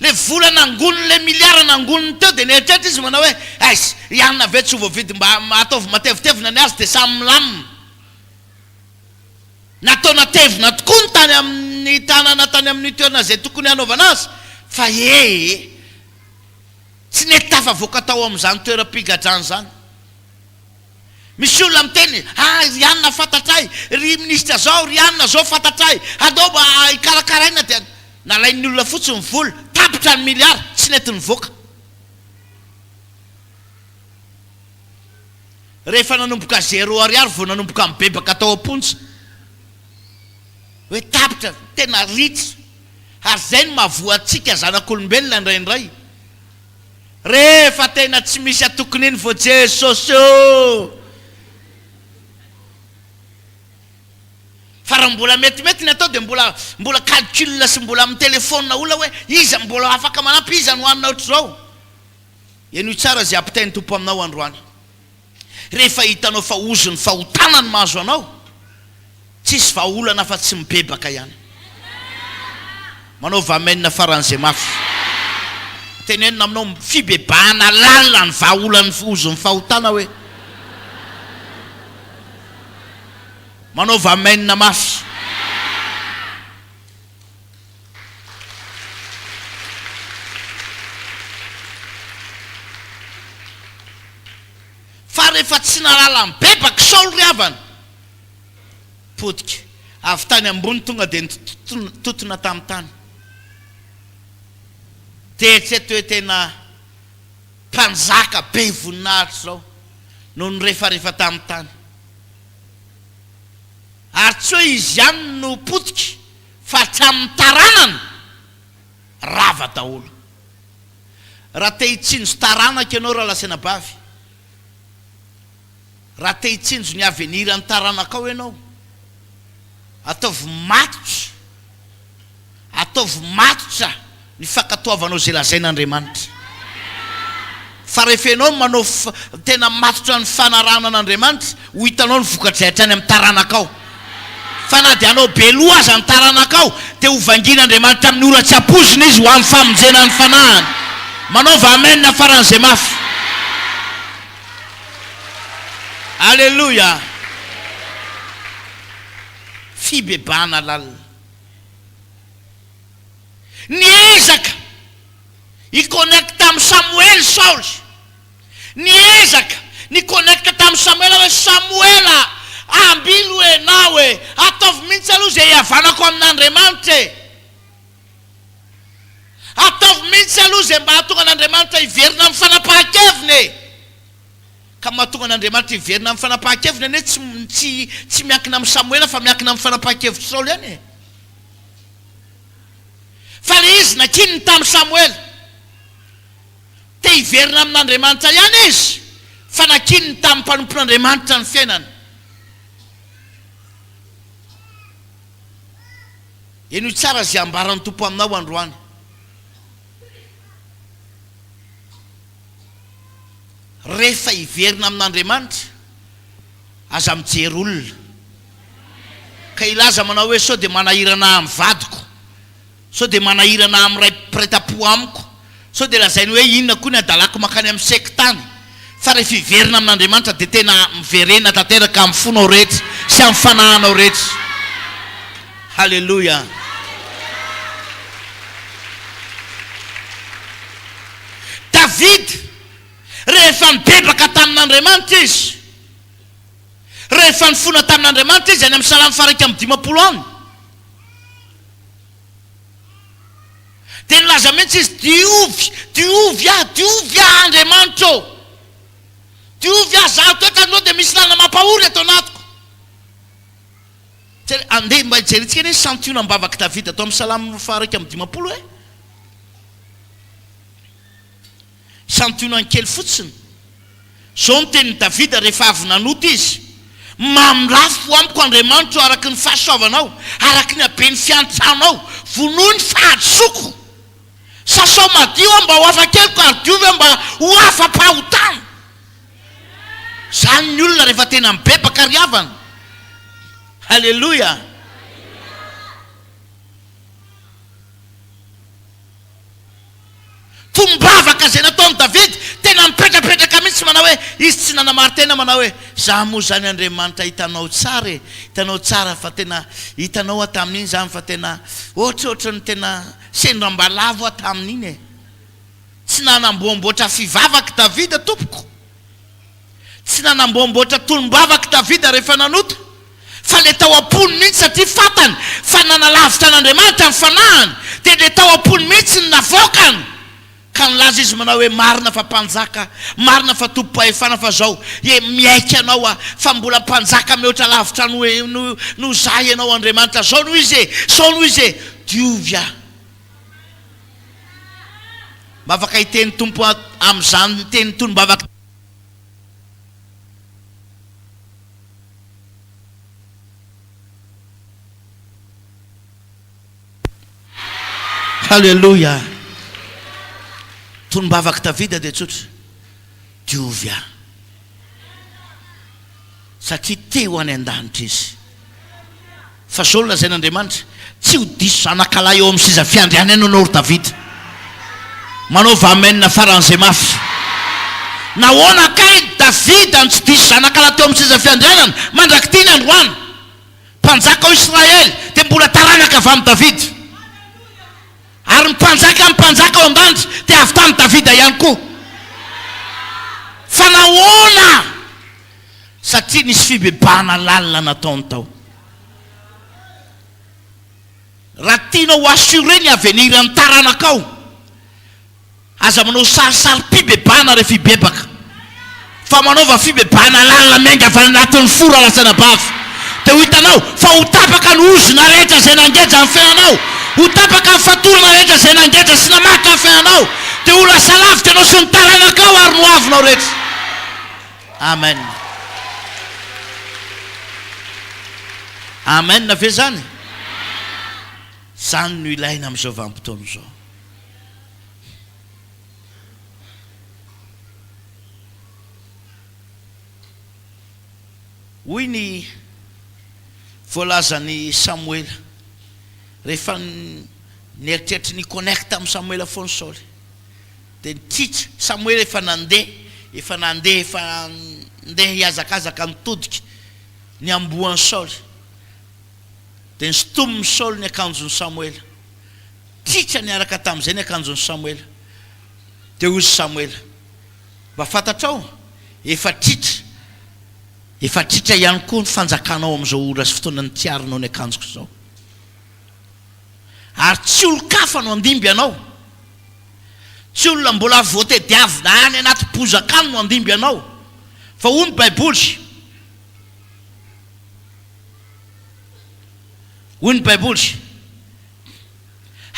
le vola nangoniny le miliara nangoniny teo dia neritretra izy manao hoe aizy ianona ve tsy ho voavidy mba ataovy matevitevina ny azy dia samy milamina natao natevina tokoa ny tany amin'ny tanana tany amin'ny toerana zay tokony hanaovana azy fa tsy nety tafavoaka tao amin'izany toeram-pigadrany zany misy olona miteny rianina fantatray ry ministra zao rianina zao fantatray adaoba ikarakaraina dia nalain'ny olona fotsiny vola tapitra ny miliara tsy nety nivoaka rehefa nanomboka 0 ariary vao nanomboka mibebaka tao amponja hoe tapitra tena ritra ary zay ny mahavoatsika zanak'olombelona indraindray rehefa tena tsy misy atokony iny vo jesosy fa raha mbola metimety ny atao dia mbola calcul sy mbola amin'ny telefona olona hoe iza mbola afaka manampy iza no hanina ohatr'izao eny io tsara zay ampitainy tompo aminao androany rehefa hitanao fa ozy ny fahotana ny mahazo anao tsisy vaolana fa tsy mibebaka ihany manao vamenina faran'izay mafy tenenina aminao fibebahana lalina ny vaolany ozy ny fahotana hoe manao vamenina mafy fa rehefa tsy nalala mibebaka Saoly ry havana potika avy tany ambony tonga dia nitotona tamin'ny tany teritreto hoe tena mpanjaka be voninahitra zao no ny rehefa tamin'ny tany ary tsy hoe izy ihany no potika fa hatramin'ny taranany rava daholo raha te hitsinjo taranaka ianao raha lasena bavy raha te hitsinjo ny avenir ny taranaka ao ianao ataovy matotra ny fankatoavanao zay lazain'Andriamanitra fa rehefa ianao manao tena matotra ny fanarana an'Andriamanitra ho hitanao ny vokatry hatrany amin'ny taranaka ao fa na dia anao beloa aza ny taranaka ao teo vangin'Andriamanitra amin'ny ora tsy apozina izy ho amin'ny famonjena ny fanahany. Manaova amen na faran'izay mafy. Alléluia. Fibebahana lalina. Niezaka iconnecta amin'ny Samuel Saul. Niezaka ni connecta tamin'ny Samuel hoe Samuela ambilo enao hoe ataovy mihitsy aloha zay havanako amin'Andriamanitra. Ataovy mihitsy aloha zay mba hahatonga an'Andriamanitra hiverina amin'ny fanapahan-keviny. Ka mahatonga an'Andriamanitra hiverina amin'ny fanapahan-keviny ane tsy miankina amin'ny Samuela fa miankina amin'ny fanapahan-kevitry Saul ihany. Fa le izy nakininy tamin'ny Samuel te hiverina amin'Andriamanitra ihany izy, fa nakininy tamin'ny mpanompon'Andriamanitra ny fiainany. Eno tsara zay ambaran'ny Tompo aminao androany. Rehefa hiverina amin'Andriamanitra aza mijery olona, ka ilaza manao hoe sao dia manahirana amin'ny vadiko, sao dia manahirana amin'ny ray-piretam-po amiko, sao dia lazainy hoe inona koa ny adalako makany amin'ny sektany. Fa rehefa hiverina amin'Andriamanitra dia tena miverena tanteraka amin'ny fonao rehetra sy amin'ny fanahanao rehetra. Halleluja. David rehefa nibebaka tamin'Andriamanitra izy, rehefa nifona tamin'Andriamanitra izy any amin'ny Salamy faharoa amby 50 any, dia nilaza mihitsy izy diovy Andriamanitra ô, diovy zaho toetra andro dia misy lalina mampahory ato anatiko. Andeha mba hijeritsika eny santiona mbavaka David atao amin'ny Salamy faharoa amby 50 e. Santionany kely fotsiny. Zao ny tenin'ny David rehefa avy nanota izy: mamilafo amiko Andriamanitra araky ny fahasoavanao, araky ny habeny fiantsanao, vonoa ny fahadisoko. Sasao madio mba ho afa-keliko ary diovy mba ho afa-pahotana. Zany ny olona rehefa tena mibebaka ry havana. Halleluja. Tombavaka zay nataony David, tena mipetrapetraka mihitsy manao hoe izy tsy nanamary tena manao hoe za moa zany Andriamanitra hitanao tsara e, hitanao tsara fa tena hitanao atamin'iny zany fa tena ohatrohatra ny tena sendram-balavo atamin'iny e. Tsy nanamboamboatra fivavaka David tompoko, tsy nanamboamboatra tolombavaka David rehefa nanota, fa le tao am-pony mihitsy satria fatany fa nanalavitra an'Andriamanitra ny fanahany, dia le tao am-pony mihitsy ny navokany. Ka nilaza izy manao hoe marina fa mpanjaka, marina fa tompo-pahefana fa zao e miaika anao fa mbola mpanjaka mihoatra lavitra no zay ianao Andriamanitra. Zao noho izy e, zao noho izy e, diovy. Mavaka hiteny tompo amin'izany teny tony-bavaka. Halleluja. Tony-bavaka Davida dia tsotra diovy satria teo any an-danitra izy. Fa zao lazain'Andriamanitra tsy ho diso zanakalahy eo amin'ny siza fiandriana eny anao ry Davida. Manaova amen na faran'izay mafy. Nahoana kay Davida ny tsy diso zanakalahy teo amin'ny siza fiandrianana mandraky tiany androany, mpanjaka ao Israely dia mbola taranaka avy amin'ny Davida, ary mpanjaka ao an-danitra dia avy tamin'ny Davida ihany koa. Fa nahoana? Satria nisy fibebahana lalina nataony tao. Raha tianao assuré ny avenir ny taranakao, aza manao sarisary fibebahana rehefa hibebaka. Fa manaova fibebahana lalina miainga avy anatin'ny fora lasana bavy, dia ho hitanao fa ho tapaka ny ozona rehetra zay nangeja ny fiainanao, ho tapaka ny fatorana rehetra zay nangeja sy namaka ny fiainanao, dia ho lasa lavitra anao sy ny taranakao ary no avinao rehetra. Amen. Amen na ve zany? Zany no ilaina amin'izao vanim-potoana izao. Hoy ny voalazan'i Samuel rehefa nieritreritra ny connecte amin'ny Samuel foana Saoly dia nititra Samuel efa nandeha hiazakazaka mitodika ny amboan'ny Saoly dia nisotominy Saoly ny akanjon'ny Samuel titra niaraka tamin'izay ny akanjon'ny Samuel dia hozy Samuel mba fantatrao efa tritra ihany koa ny fanjakanao amin'izao ora sy fotoana ny tiarinao ny akanjoko zao ary tsy olo-kafa no andimby anao tsy olona mbola voatediavina any anaty bozakano no andimby anao fa hoy ny Baiboly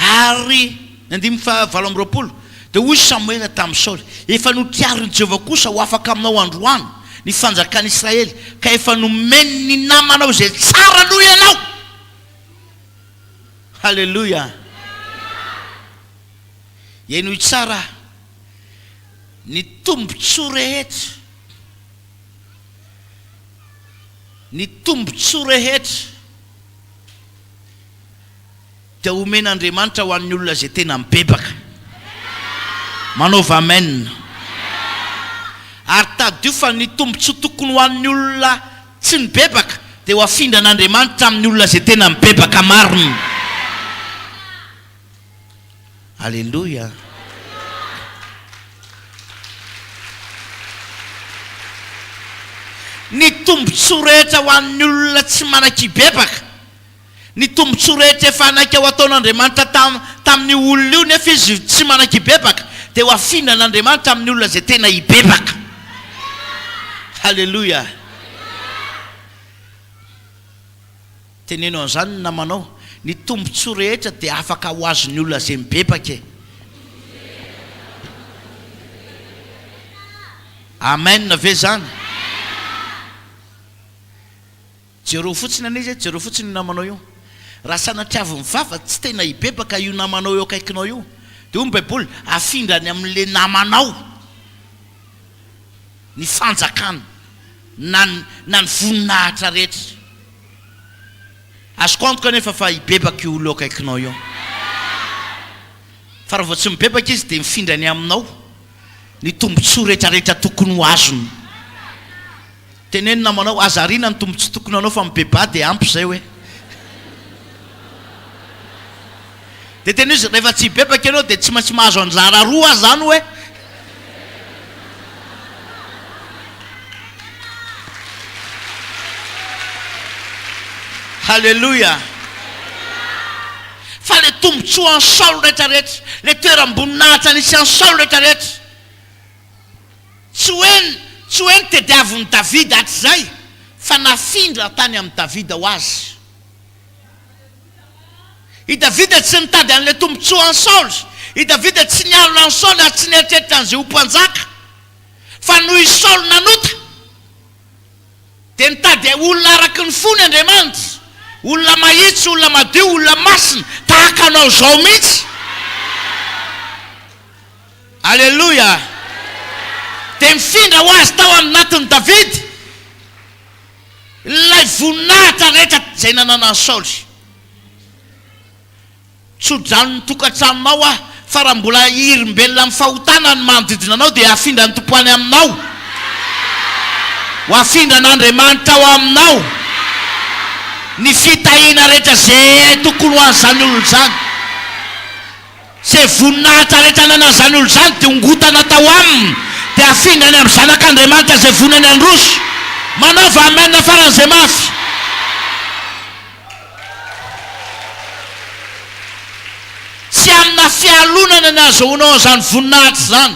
ary ny 7:20 dia hoy Samuel tamin'ny Saoly efa notiarin'i Jehovah kosa ho afaka aminao androany ny fanjakan'i Israely ka efa nomeny ny namanao izay tsara noho ianao. Halleluja. Eno tsara ny tombontsoa rehetra dia omen'Andriamanitra ho an'ny olona izay tena mibebaka. Manaova amen. Ary tadio fa ny tombontsoa tokony ho an'ny olona tsy mibebaka dia ho afindran'Andriamanitra amin'ny olona izay tena mibebaka marina. Halleluja. Ny tombontsoa rehetra ho an'ny olona tsy manan-kibebaka, ny tombontsoa rehetra efa naika ho ataon'Andriamanitra tamin'ny olona io nefa izy tsy manan-kibebaka dia ho afindran'Andriamanitra amin'ny olona izay tena hibebaka. Halleluja. Tenenao an'izany ny namanao, ny tombontsoa rehetra dia afaka ho azon'ny olona izay mibebaka. Amen ve zany? Jereo fotsiny an'izy, jereo fotsiny io namanao io. Raha sanatriavin'ny vava tsy tena hibebaka io namanao eo akaikinao io dia hoy ny Baiboly afindrany amin'le namanao ny fanjakana na ny voninahitra rehetra. Azoko antoka nefa fa hibebaka io olo akaikinao io. Fa raha vao tsy mibebaka izy dia mifindrany aminao ny tombontsoa rehetrarehetra tokony ho azony. Teneny namanao azarina ny tombontsoa tokony anao fa mibeba dia ampy izay hoe. Dia tena izy rehefa tsy hibebaka ianao dia tsy maintsy mahazo anjara roa zany hoe. Halleluja. Fa le tombontsoa an'ny Saoly rehetrarehetra, le toeram-boninahitra nisy an'ny Saoly rehetrarehetra tsy hoe nitediavin'i Davida hatrizay fa nafindra tany amin'ny Davida ho azy. I Davida tsy nitady an'le tombontsoa an'ny Saoly, i Davida tsy nialina an'ny Saoly ary tsy nieritreritra an'izay ho mpanjaka, fa noho i Saoly nanota dia nitady olona araky ny fony Andriamanitra, olona mahitsy, olona madio, olona masina tahaka anao zao mihitsy. Alleluja. Dia mifindra ho azy tao aminatin'ny Davida ilay voninahitra rehetra izay nanana ny Saoly. Tsodrano ny tokantranonao fa raha mbola irimbelona amin'ny fahotana ny manodidina anao dia afindra ny tompoany aminao, ho afindra n'Andriamanitra ao aminao ny fitahiana rehetra zay tokony ho an'izany olo zany, zay voninahitra rehetra nanan'izany olo zany dia ongotana tao aminy dia afindrany amin'ny zanak'Andriamanitra zay vonany androso. Manaova amen faran'izay mafy. Tsy amina fialonana ny azahoanao an'izany voninahitra zany,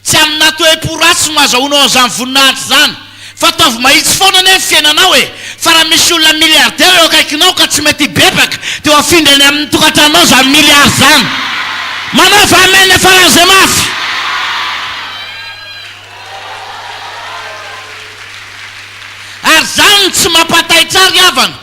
tsy amina toe-poratsy no azahoanao an'izany voninahitra zany, fa ataovy mahitsy foana ny fiainanao e. Fa raha misy olona miliardera eo akaikinao ka tsy mety hibebaka dia afindrany amin'ny tokantranonao zany miliardy zany. Manaova amen faran'izay mafy. Ary zany tsy mampataitra ary havana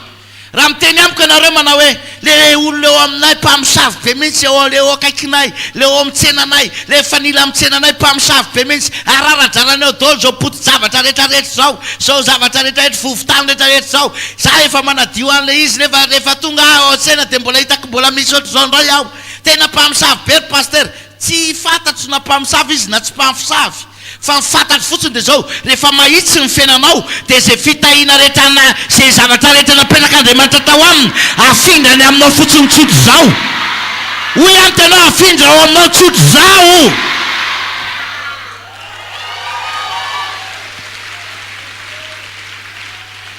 raha miteny amiko ianareo manao hoe le olona eo aminay mpamosavy be mihitsy eo le eo akaikinay le eo amitsenanay le fanila amitsenanay mpamosavy be mihitsy araradrarana eo dolo zao poto zavatra rehetrarehetra zao zao zavatra rehetrarehetra vovotany rehetrarehetra zao za efa manadio an'le izy rehefa tonga ao an-tsena dia mbola hitako mbola misy ohatry zao indray aho tena mpamosavy be ry paster tsy fantatro na mpamosavy izy na tsy mpamosavy fa mifantatro fotsiny dia zao rehefa mahitsy ny fiainanao dia zay fitahina rehetrana zay zavatra rehetra naperak'Andriamanitra tao aminy afindrany aminao fotsiny tsotro zao hoy any tenao afindra ao aminao tsotro zao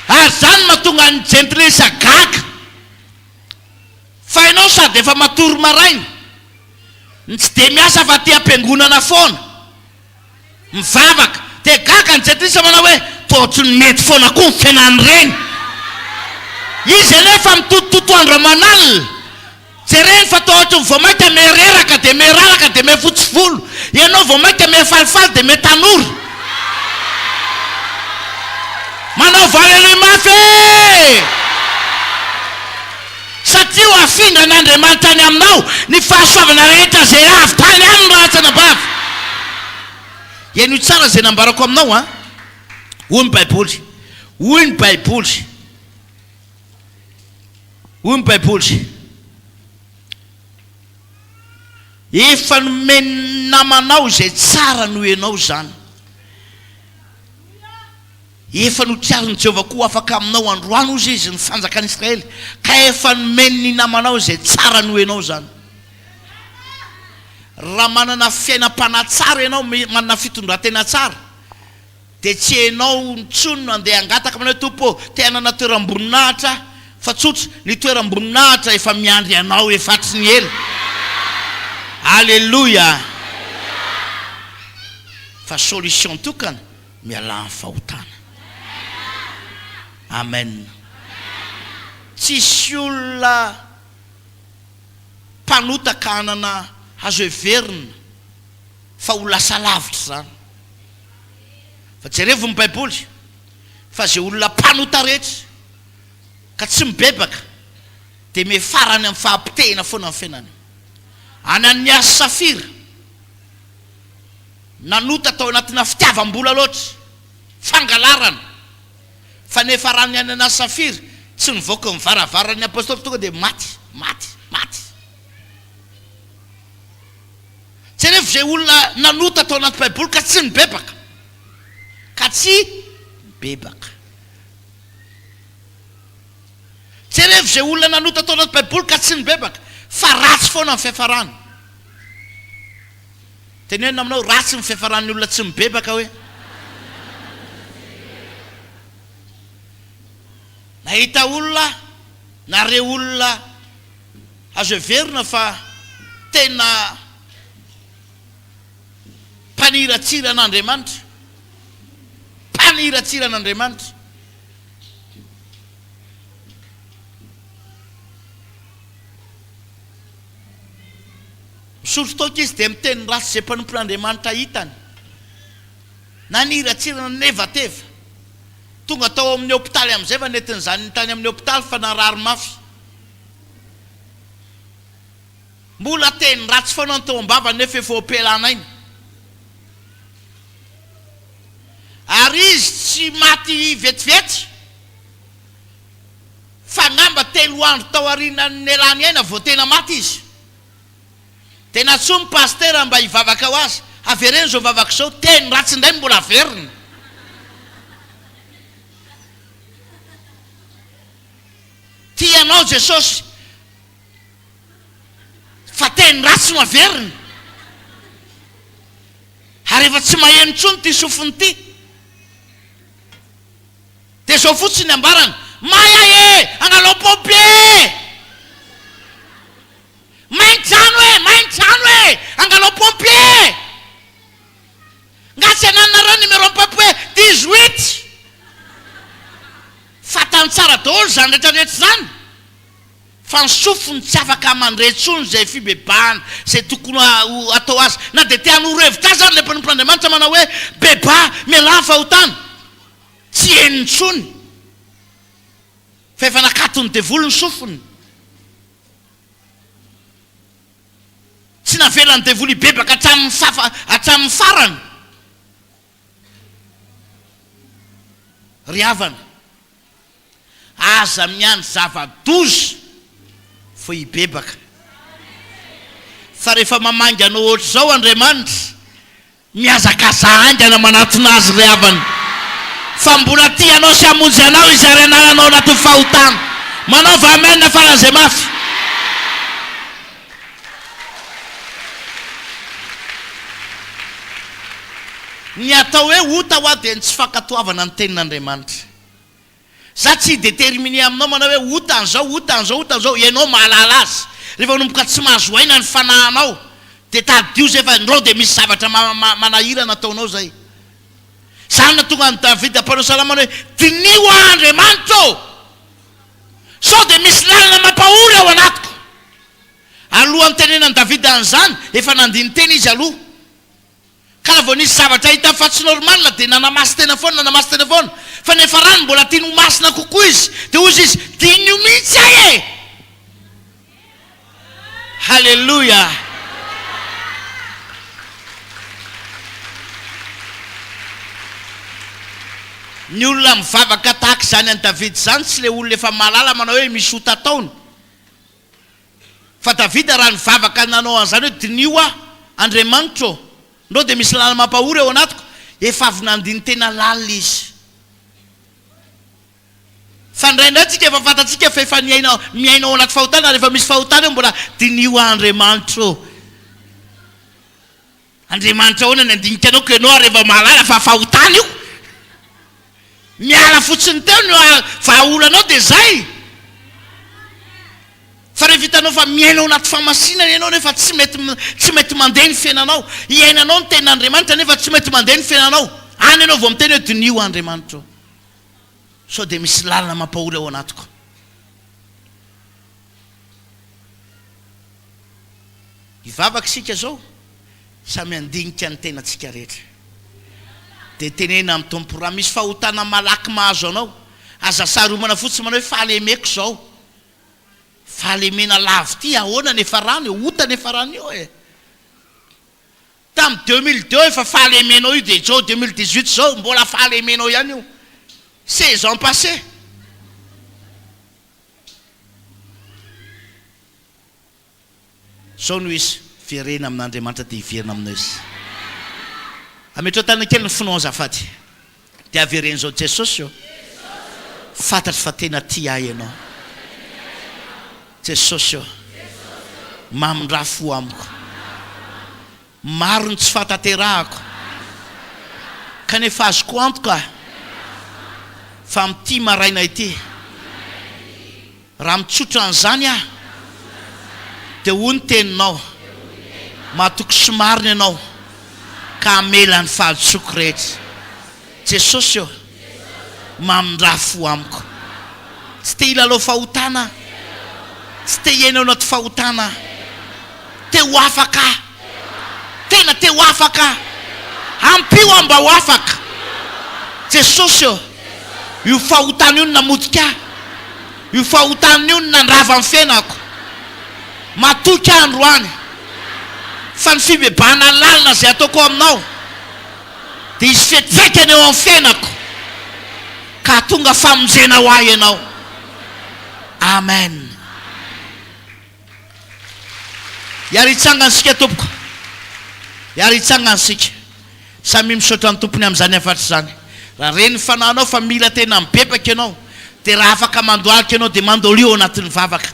ary zany mahatonga ny gentilesa gaga fa ianao sady efa matory maraina ny tsy dia miasa fa ty ampiangonana foana mivavaka dia gaga ny gentilesa manao hoe tohatry ny mety foana koa ny fiainany reny izy anefa mitotototo andro amanalina jereny fa tohatry ny vao mainka mereraka dia meraraka dia mefotsy volo ianao vao mainka mefalifaly dia metanory manao valely mafy satria ho afindran'Andriamanitra any aminao ny fahasoavana rehetra zay avy tany aminy rahatsanabavy iany io tsara zay nambarako aminao a hoy ny baiboly hoy ny baiboly hoy ny baiboly efa nomeny namanao zay tsara no ianao zany efa notiariny Jehovah koa afaka aminao androany ozy izy ny fanjakany Israely ka efa nomeny ny namanao zay tsara no ianao zany raha manana fiainam-panatsara ianao manana fitondran-tena tsara dia tsy ianao ntsony no andeha angataka manao tompo te hanana toeram-boninahitra fa tsotra ny toeram-boninahitra efa miandry anao efatry ny ela alleluia fa solution tokana miala ny fahotana amen tsisy olona mpanotaka hanana azo heverina fa ho lasa lavitra zany fa jerevo ny baiboly fa zay olona mpanota rehetra ka tsy mibebaka dia mefarany amin'ny fahampitehina foana amin'ny fiainany Ananias Safira nanota tao anatina fitiavam-bola loatra fangalarana fa nefa raha ny Ananias Safira tsy nivoaka ny varavarany apôstôly tonga dia maty tsy rehefa zay olona nanota tao anaty baiboly ka tsy mibebaka tsy rehefa zay olona nanota tao anaty baiboly ka tsy mibebaka fa ratsy foana ny fiafarany tenena aminao ratsy ny fiafaran'ny olona tsy mibebaka hoe nahita olona na re olona azo heverina fa tena mpaniratsiran'Andriamanitra misotro taoka izy dia miteny ratsy zay mpanompon'Andriamanitra hitany naniratsirana nevateva tonga tao amin'ny hôpitaly amin'izay fa netiny zany tany amin'ny hôpitaly fa narary mafy mbola teny ratsy foana ny tao am-bava nefa efa opelanainy ary izy tsy maty vetivety fa ngamba 3 andro tao aorianany elany aina vao tena maty izy tena tsomy paster mba hivavaka ho azy avereny zao vavaka zao teny ratsy indray mbola averiny tianao Jesosy fa teny ratsy no averiny ary efa tsy maheno ntsony ty sofiny ty dia zao fotsiny ambarany maya e angalao pompier maintrano e angalao pompier ngatsy ananareo numéro papoe 18 fatany tsara daholo zany rehetrarehetra zany fa ny sofiny tsy afaka mandretsony zay fibebahana zay tokony atao azy na dia te hanorevitra azy ary le mpanompon'Andriamanitra manao hoe beba mialany fahotana tsy henontsony fa fa efa nakatony devolony sofony tsy navelany devoly bebaka hatramin'ny farany ry havana aza miany zava-dozy fo hibebaka fa rehefa mamangy anao ohatr' zao Andriamanitra miazakaza angana manatona azy ry havana fa mbola ty anao sy amonjy anao izy ary analanao anaty fahotana manaova amen farany zay mafy ny atao hoe ota ho dia ny tsy fankatoavana ny tenin'Andriamanitra za tsy déterminé aminao manao hoe ota an'izao ianao mahalala azy rehefa nomboka tsy mahazo aina ny fanahinao dia tadio zay fa ndreo dia misy zavatra manahirana ataonao zay zany na tonga ny Davida mpanao salamana hoe dinio Andriamanitra sao dia misy lalana mampahory ao anatiko alohan'ny tenenan'ny Davida an'izany efa nandiny teny izy aloha ka vao nisy zavatra hita fa tsy normal dia nanamasy tena foana fa nefa rano mbola tiany ho masina kokoa izy dia ozy izy dinio mihitsy ahy e halleluja ny olona mivavaka tahaka zany any Davida zany tsy le olona efa malala manao hoe misy ota taony fa Davida raha nivavaka nanao an'izany hoe dinio Andriamanitra ndreo dia misy lalana mampahory ao anatiko efa avy nandiny tena lalina izy fa ndraindray tsika efa fantatsika fa efa miainao anaty fahotana rehefa misy fahotana eo mbola dinio Andriamanitra Andriamanitra hoana ny andinika anao ko ianao rehefa malala fa fahotana io miala fotsiny teo no vahaolanao dia zay fa rehefa hitanao fa miainao anaty famasinana ianao nefa tsy mety mandeha ny fiainanao iainanao ny tenin'Andriamanitra nefa tsy mety mandeha ny fiainanao any ianao vao miteny hoe dinio Andriamanitra sao dia misy lalina mampahory ao anatiko hivavaka isika zao samy andinika ny tenantsika rehetra dia tenena amin'ny tompo raha misy fahotana malaky mahazo anao aza saromana fotsiny manao hoe fahalemeko zao fahalemena lavy ty ahoana nefa rano io ota nefa rano io e tamin'ny 2002 efa fahalemenao io dia zao 2018 zao mbola fahalemenao ihany io 16 ans passé zao no izy fiarena amin'Andriamanitra dia hiverina aminao izy ametrao tany kely ny finao azafady dia avereny zao Jesosy io fantatry fa tena ty ahy ianao Jesosy io mamindra fo amiko maro ny tsy fataterahako kanefa azoko antoka fa amin'ity maraina ity raha mitsotra an'izany aho dia ho ny teninao matoko somariny ianao ka amela ny fahatsoko rehetra Jesosy io mamindra fo amiko tsy te hilalao fahotana tsy te hiainao anaty fahotana te ho afaka tena te ho afaka ampio aho mba ho afaka Jesosy io fahotana io no namodika io fahotana io no nandrava amin'ny fiainako matoky androany fa ny fibebahana lalina zay ataoko aminao dia izy fetrekany eo amin'ny fiainako ka tonga famonjena ho ahy ianao amen iaritsanganansika tompoko iaritsanganansika samy misaotra ny tompony amin'izany afatra zany raha reny fanahinao fa mila tena mibebaka ianao dia raha afaka mandoalika ianao dia mandolio anatin'ny vavaka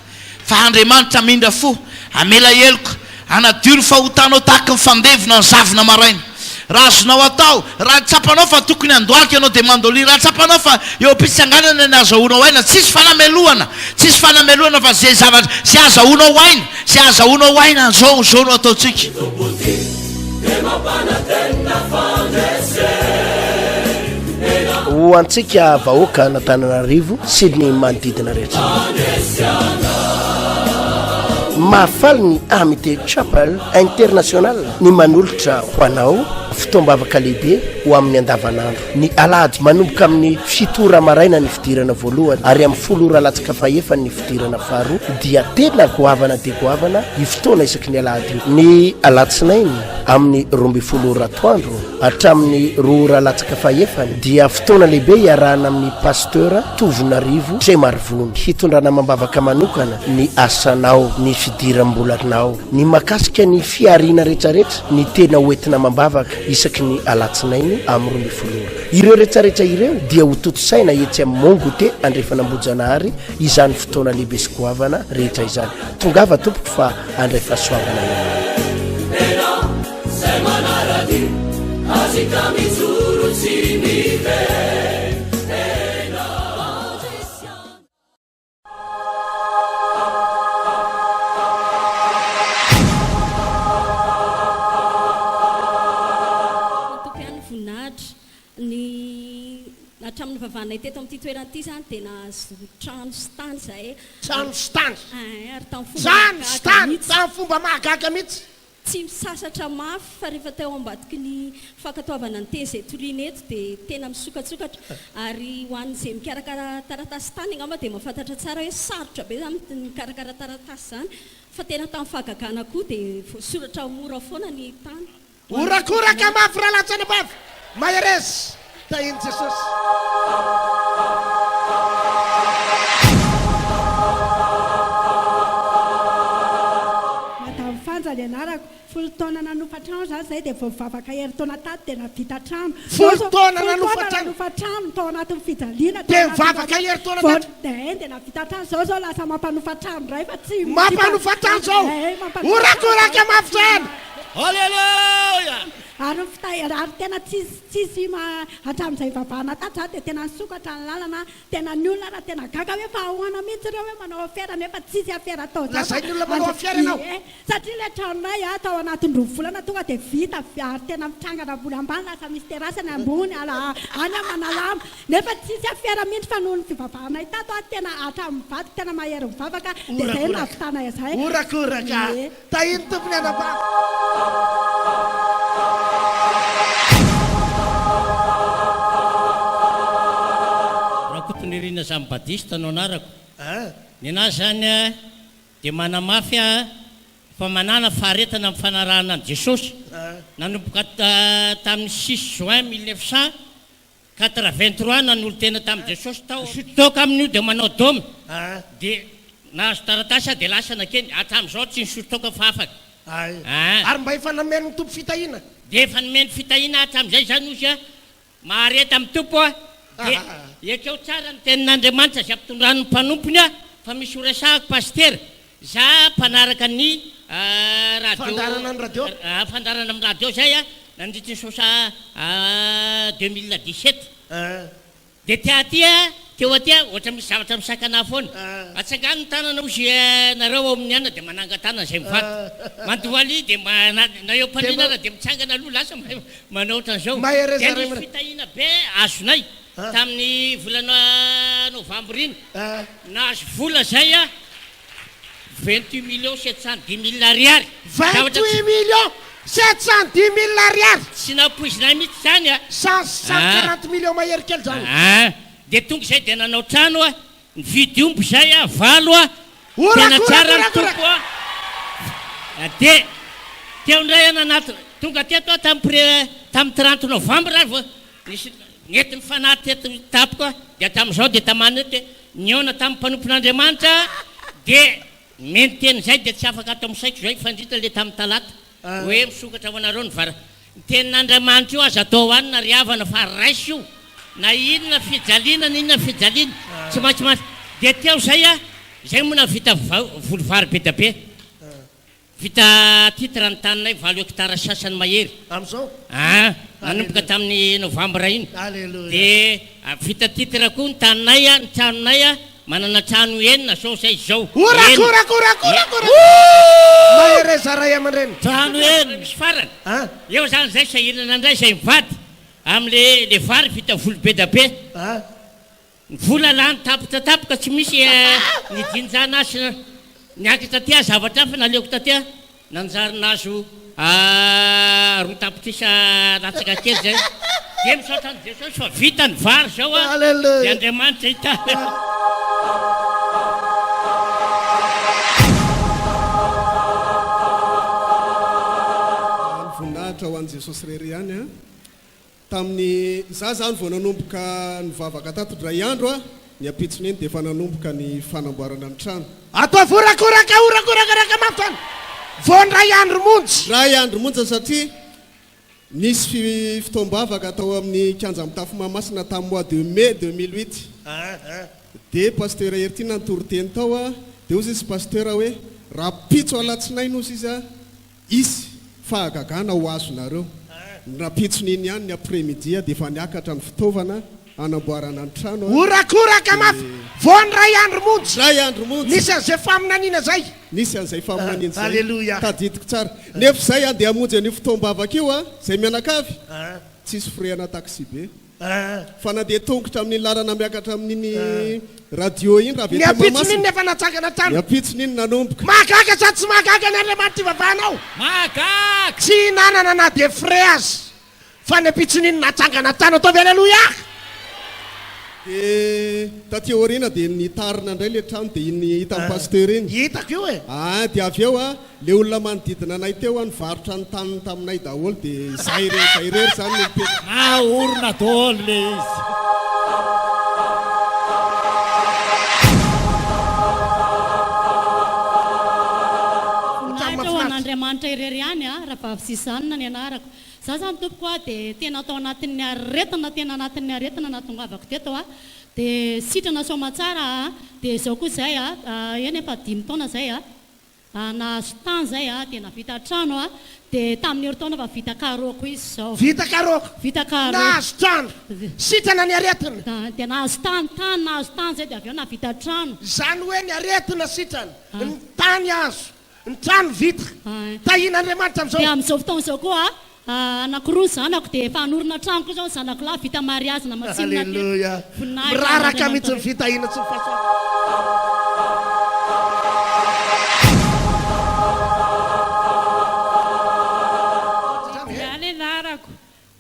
fa Andriamanitra mindra fo amela heloko anadio ny fahotanao tahaka ny fandevina ny zavina maraina raha azonao atao raha tsapanao fa tokony andoalika ianao dia mandoli raha tsapanao fa eo am-pitsanganana ny azahoanao aina tsisy fanamelohana fa zay zavatra sy azahoanao aina sy azahoanao aina zao no ataotsika ho antsika vahoaka Antananarivo sy ny manodidina rehetra mahafaly ny amite chapel international ny manolotra ho anao fitombavaka lehibe ho amin'ny andavanandro ny alady manomboka amin'ny fitora maraina ny fidirana voalohany ary amin'ny folo ora latsaka faefany ny fidirana faharoa dia tena goavana de goavana ny fotoana isaky ny alady ny alatsinainy amin'ny 12 ora atoandro hatramin'ny 2 ora latsaka faefany dia fotoana lehibe iarahana amin'ny pasteur Tovonarivo Tremarivony hitondrana mambavaka manokana ny asanao ny fidiram-bolanao ny makasika ny fiarina rehetrarehetra ny tena hoentina mambavaka isaky ny alatsinainy amin'ny 12 ora ireo rehetrarehetra ireo dia ho totosaina etsy amin'ny mongote andrefanambojanahary izany fotoana lehibe sy goavana rehetra izany tongava tompoko fa andray fahasoavana hatramin'ny vavanay teto amin'ity toerana ity zany tena trano stany zay trano stany ary tany fomba mahagaga mihitsy tsy misasatra mafy fa rehefa teo ambadiky ny fakatoavana ny tezay toriana eto dia tena misokatsokatra ary ho an'izay mikarakara taratasy tany angamba dia mahafantatra tsara hoe sarotra be zany mikarakara taratasy zany fa tena tamin'ny fahagagana koa dia voasoratra mora foana ny tany orakoraka mafy raha latsana mafy maheresy tahiny jesosy madame Fanjany anarako folo taona nanofa trano zany zay dia vovavaka hery taona tato dia navita trano folo taona nanofa trano tao anatin'ny fijaliana dia mivavaka hery taona tato dia navita trano zao lasa mampanofa trano ray fa tsy mampanofa trano zao orakoraka mafy trano halleluja ary tena tsisy hatramin'izay vavahana tato zany dia tena nisokatra ny lalana tena ny olona raha tena gaga hoe fa ahoana mihitsy ireo hoe manao afera nefa tsisy afera atao lazay ny olona manao afera ianao satria ilay tranonay atao anatin'ny roa volana tonga dia vita ary tena mitrangana ambony ambany lasa misy terasany ambony any amanalama nefa tsisy afera mihitsy fa noho ny fivavahanay tato a tena hatramin'ny mivady tena mahery mivavaka dia zay navitana izay orakoraka tahiny tompony anaba Nirina Jean Baptiste no anarako ny anazy zany dia manamafy fa manana faharetana amin'ny fanarahana an' Jesosy nanomboka tamin'ny 6 juin 1983 nanolo tena tamin'ny Jesosy tao toka amin'io dia manao dôme dia nahazo taratasy dia lasa nakeny hatramin'izao tsy nisotoka fa afaka ary mba efa nameno ny tompo fitahiana dia efa nomeny fitahiana hatramin'izay zany ozy mahareta amin'ny tompo ekeo tsara ny tenin'Andriamanitra zay ampitondrano ny mpanompony fa misy oresahako pasteur za mpanaraka ny fandarana amin'ny radio fandarana amin'ny radio zay nandritra ny sosa 2017 dia ty teo aty ohatra misy zavatra misakana foana atsangano ny tanana ozy nareo ao amin'ny ana dia manangan-tanana zay mivady mandoaly dia na eo mpaninana dia mitsangana aloha lasa manao ohatran'izao dia nisy fitahiana be azonay tamin'ny volana novambra iny nahazo vola zay 28,710,000 ariary 28,710,000 ariary tsy napoizinay mihitsy zany 140 millions mahery kely zany dia tonga izay dia nanao trano nividy omby zay valo tena tsara ny tompo dia teo indray ananaty tonga teto tamin'ny 30 novambra nisy nety mifanahy teto tapoko dia tamin'izao dia tamana ety niona tamin'ny mpanompon'Andriamanitra dia meny teny zay dia tsy afaka atao misaiko zay fandritra le tamin'ny talata hoe misokatra ho anareo ny vara ny tenin'Andriamanitra io azo atao hoanina riavana fa raisy io na inona fijaliana na inona fijaliana tsy maintsy dia teo zay zay moa vita volovary be da be vita titre ny taninay 20 hectara sasany mahery amin'izao nanomboka tamin'ny novambra iny dia vita titre koa ny taninay ny tranonay manana trano enina zao zay zao mahere zaray aman-dreny trano enina misy farany eo zany zay sahinana andray zay mivady amin'le vary vita volo be da be ny vola lany tapoka tsy misy nidinjana azy niaky tatia zavatra fa naleoko tatia nanjarinazo roa tapitrisa ratsaka kely zay de misaotra ny jesosy fa vita ny vary zao a de andriamanitra hita voninahitra ho an'i jesosy rery ihany a tamin'ny za zany vao nanomboka nivavaka tato dray andro a ny apitsony eny dia efa nanomboka ny fanamboarana ny trano atao vorakoraka mafany voandray andro monjy ray andro monja satria nisy fitoam-bavaka atao amin'ny kanja mitafo mahamasina tamin'ny mois de mai 2008 dia pasteur herity nantoroteny tao a dia ozy izy pasteur hoe raha pitso alatsinainy ozy izy a isy fahagagana ho azonareo napitsony iny ihany ny après-midi dia efa niakatra ny fitaovana anamboarana ny trano orakoraka mafy voandray andro monjy ray andro monjy nisy an'izay faminaniana zay nisy an'izay faminaniana zay alleluia tadidiko tsara nefa zay a dia hamonjy ny fitoam-bavaka io a zay mianakavy tsisy freana taxi be fa na dia tongotra amin'ny larana miakatra amin'iny radio iny raha ny apitsony iny nefa natsangana trano ny apitsony iny nanomboka mahagaga sa tsy mahagaga ny andriamanitra ivavanao mahagaga tsy nanana na de frais azy fa ny apitsony iny natsangana trano ataovy alleluia dia taty aoriana dia nitarina indray le trano dia iny hita amin'ny pasteur iny hitako io e dia avy eo a le olona manodidina anay teo a nivarotra ny taniny taminay daholo dia zay rery zany le mipety orona daholo le izy voninahitra ho an'andriamanitra irery ihany a raha vavisizanona ny anarako za zany tompoko a dia tena atao anatin'ny aretina tena anatin'ny aretina natongavako teto a dia sitrana somatsara a dia izao koa zay a eny efa 5 taona zay a nahazo tany zay a dia navita trano a dia tamin'ny heritaona fa vita karoko izy zao vita karoko nahazo trano sitrana ny aretina dia nahazo tany nahazo tany zay dia avy eo navita trano zany hoe ny aretina sitrana ny tany azo ny trano vita tahin'andriamanitra am'izao dia amin'izao fotoana izao koa anakiroa ny zanako dia efa hanorona trano koa zao ny zanako lahy vita mariazina matsinina alleluia miraraka mihitsy ny fitahina tsy mifaso any anarako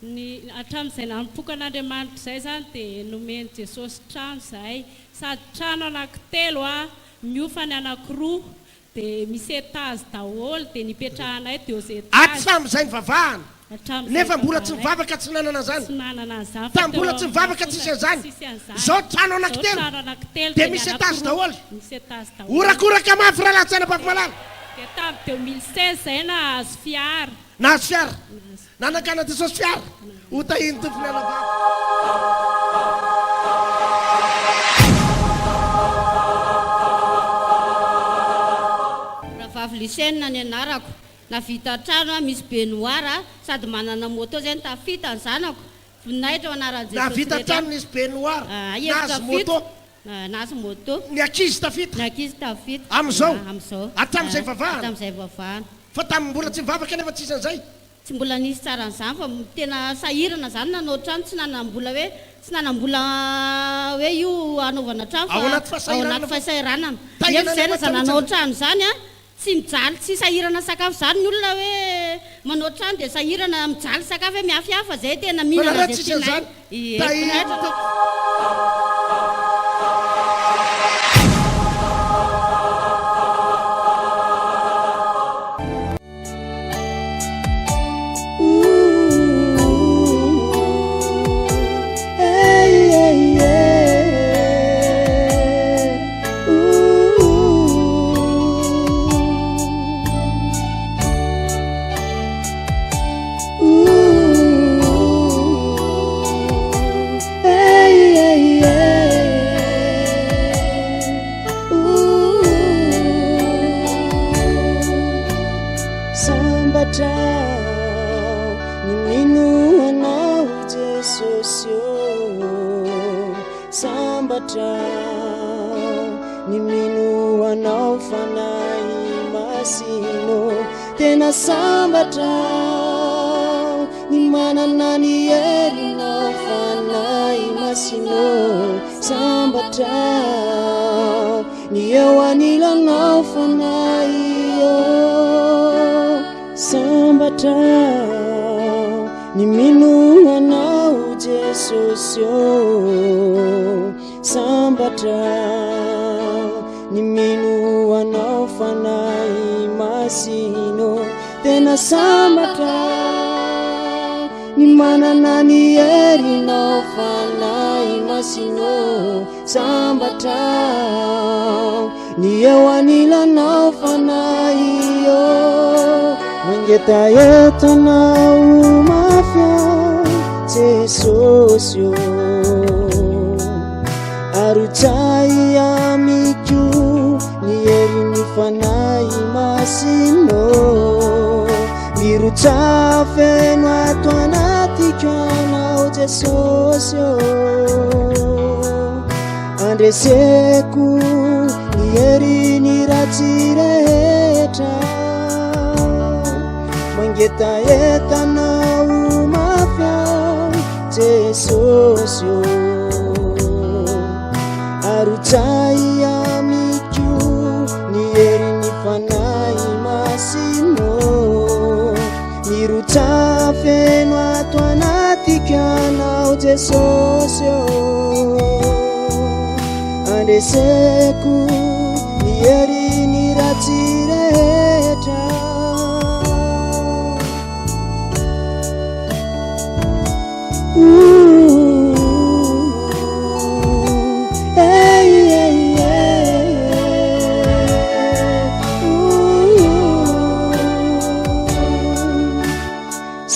ny hatramin'izay nanompoka an'andriamanitra izay zany dia nomeny jesosy trano zay sady trano anankitelo a miofany anakiroa dia misy etazy daholo dia nipetrahanay teo zay hatramin'izay nivavahana nefa mbola tsy mivavaka tsy nanana zany tambola tsy mivavaka tsisy an'izany zao trano anankitelo dia misy etazy daholo orakoraka mafy raha lahatsaina bako malala dia tamin'ny 2016 zay nahazo fiara nahazo fiara nanakana jesosy fiara hotahiny tompony anabako vavy lycéenne ny anarako navita trano misy benoara sady manana moto zay tafita ny zanako voninahitra ho anaran'jesosy navita trano misy benoara nahazo moto nahazo moto ny akizy tafita ny akizy tafita am'izao am'izao hatramin'izay vavahana hatramin'izay vavahana fa tamin'ny mbola tsy mivavaka nefa tsisy an'izay tsy mbola nisy tsara n'izany fa tena sahirana zany nanao trano tsy nanambola hoe tsy nanambola hoe io anaovana trano fa ao anaty fahasahiranana nefa zay rehefa nanao trano zany a tsy mijaly tsy sahirana sakafo zany ny olona hoe manao trano dia sahirana mijaly sakafo hoe miafiafa zay tena mihinana tsisy an'izany ny eo anilanao fanaio sambatra ny minoanao jesosio sambatra ny minoanao fanay masino tena sambatra ny manana ny erinao fanay masino sambatra ny eo anilanao fanaio mangetaetanao mafia jesosio arutsai amiku ny erin'ny fanay masino mirutsa feno ato anatikyanao jesosio andreseko ny erin'ny ratsy rehetra mangetaetanao mafia jesosio arutsai amiku ny erin'ny fanay masino mirutsa feno ato anatikyanao jesosio andreseko ny erin'ny ratsy rehetra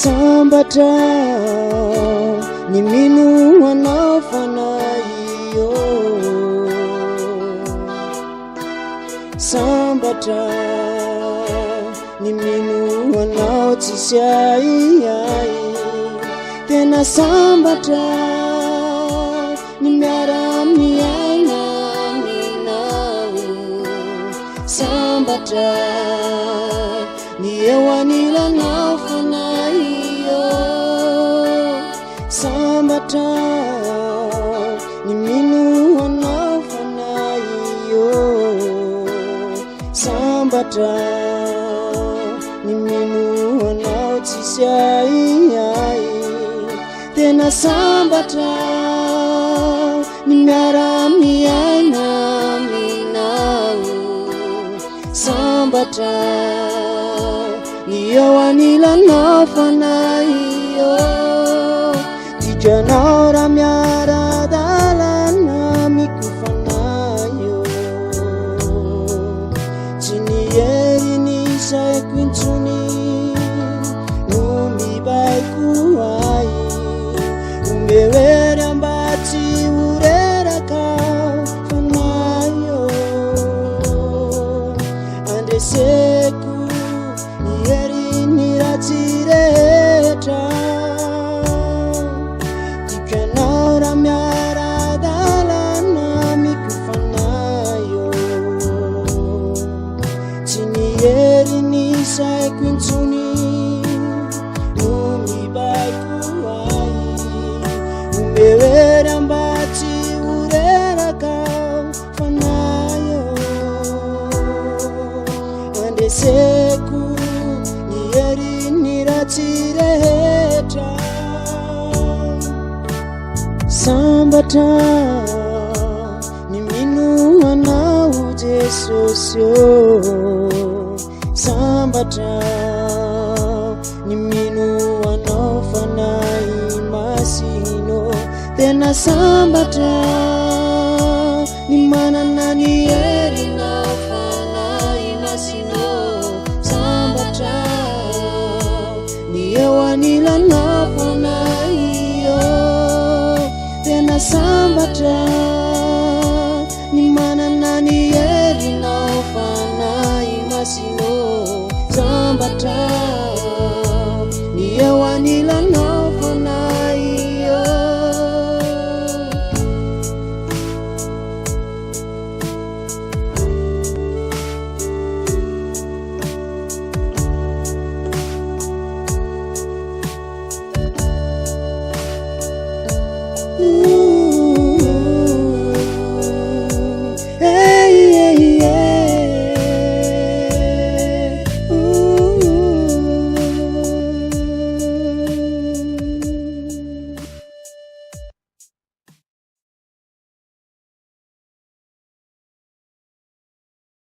sambatra ny minoanao fanaio sambatra ny minoanao tsisy aiai tena sambatra ny miara-miaina aminao sambatra ny eo anilanao fanaio sambatra ny minoanao fanaio sambatra ny minoanao tsisy aiai tena sambatra ny miara-miaina aminao sambatra ny eo anilanao fanaio tikanao raha miara-dalana mikofanaio tsy ny erin'ny saiko intsony no mibaiko ai umbewery ambatsy ureraka fanaio andreseko ny erin'ny ratsy rehetra tikanao raha miara-dalana mikofanaio tsy ny erin'ny saiko intsony no mibaiko ai umbewery ambatsy ureraka fanaio andreseko ny erin'ny ratsy rehetra sambatra ny minoanao jesosio sambatra ny minoanao fanay masino tena sambatra ny manana ny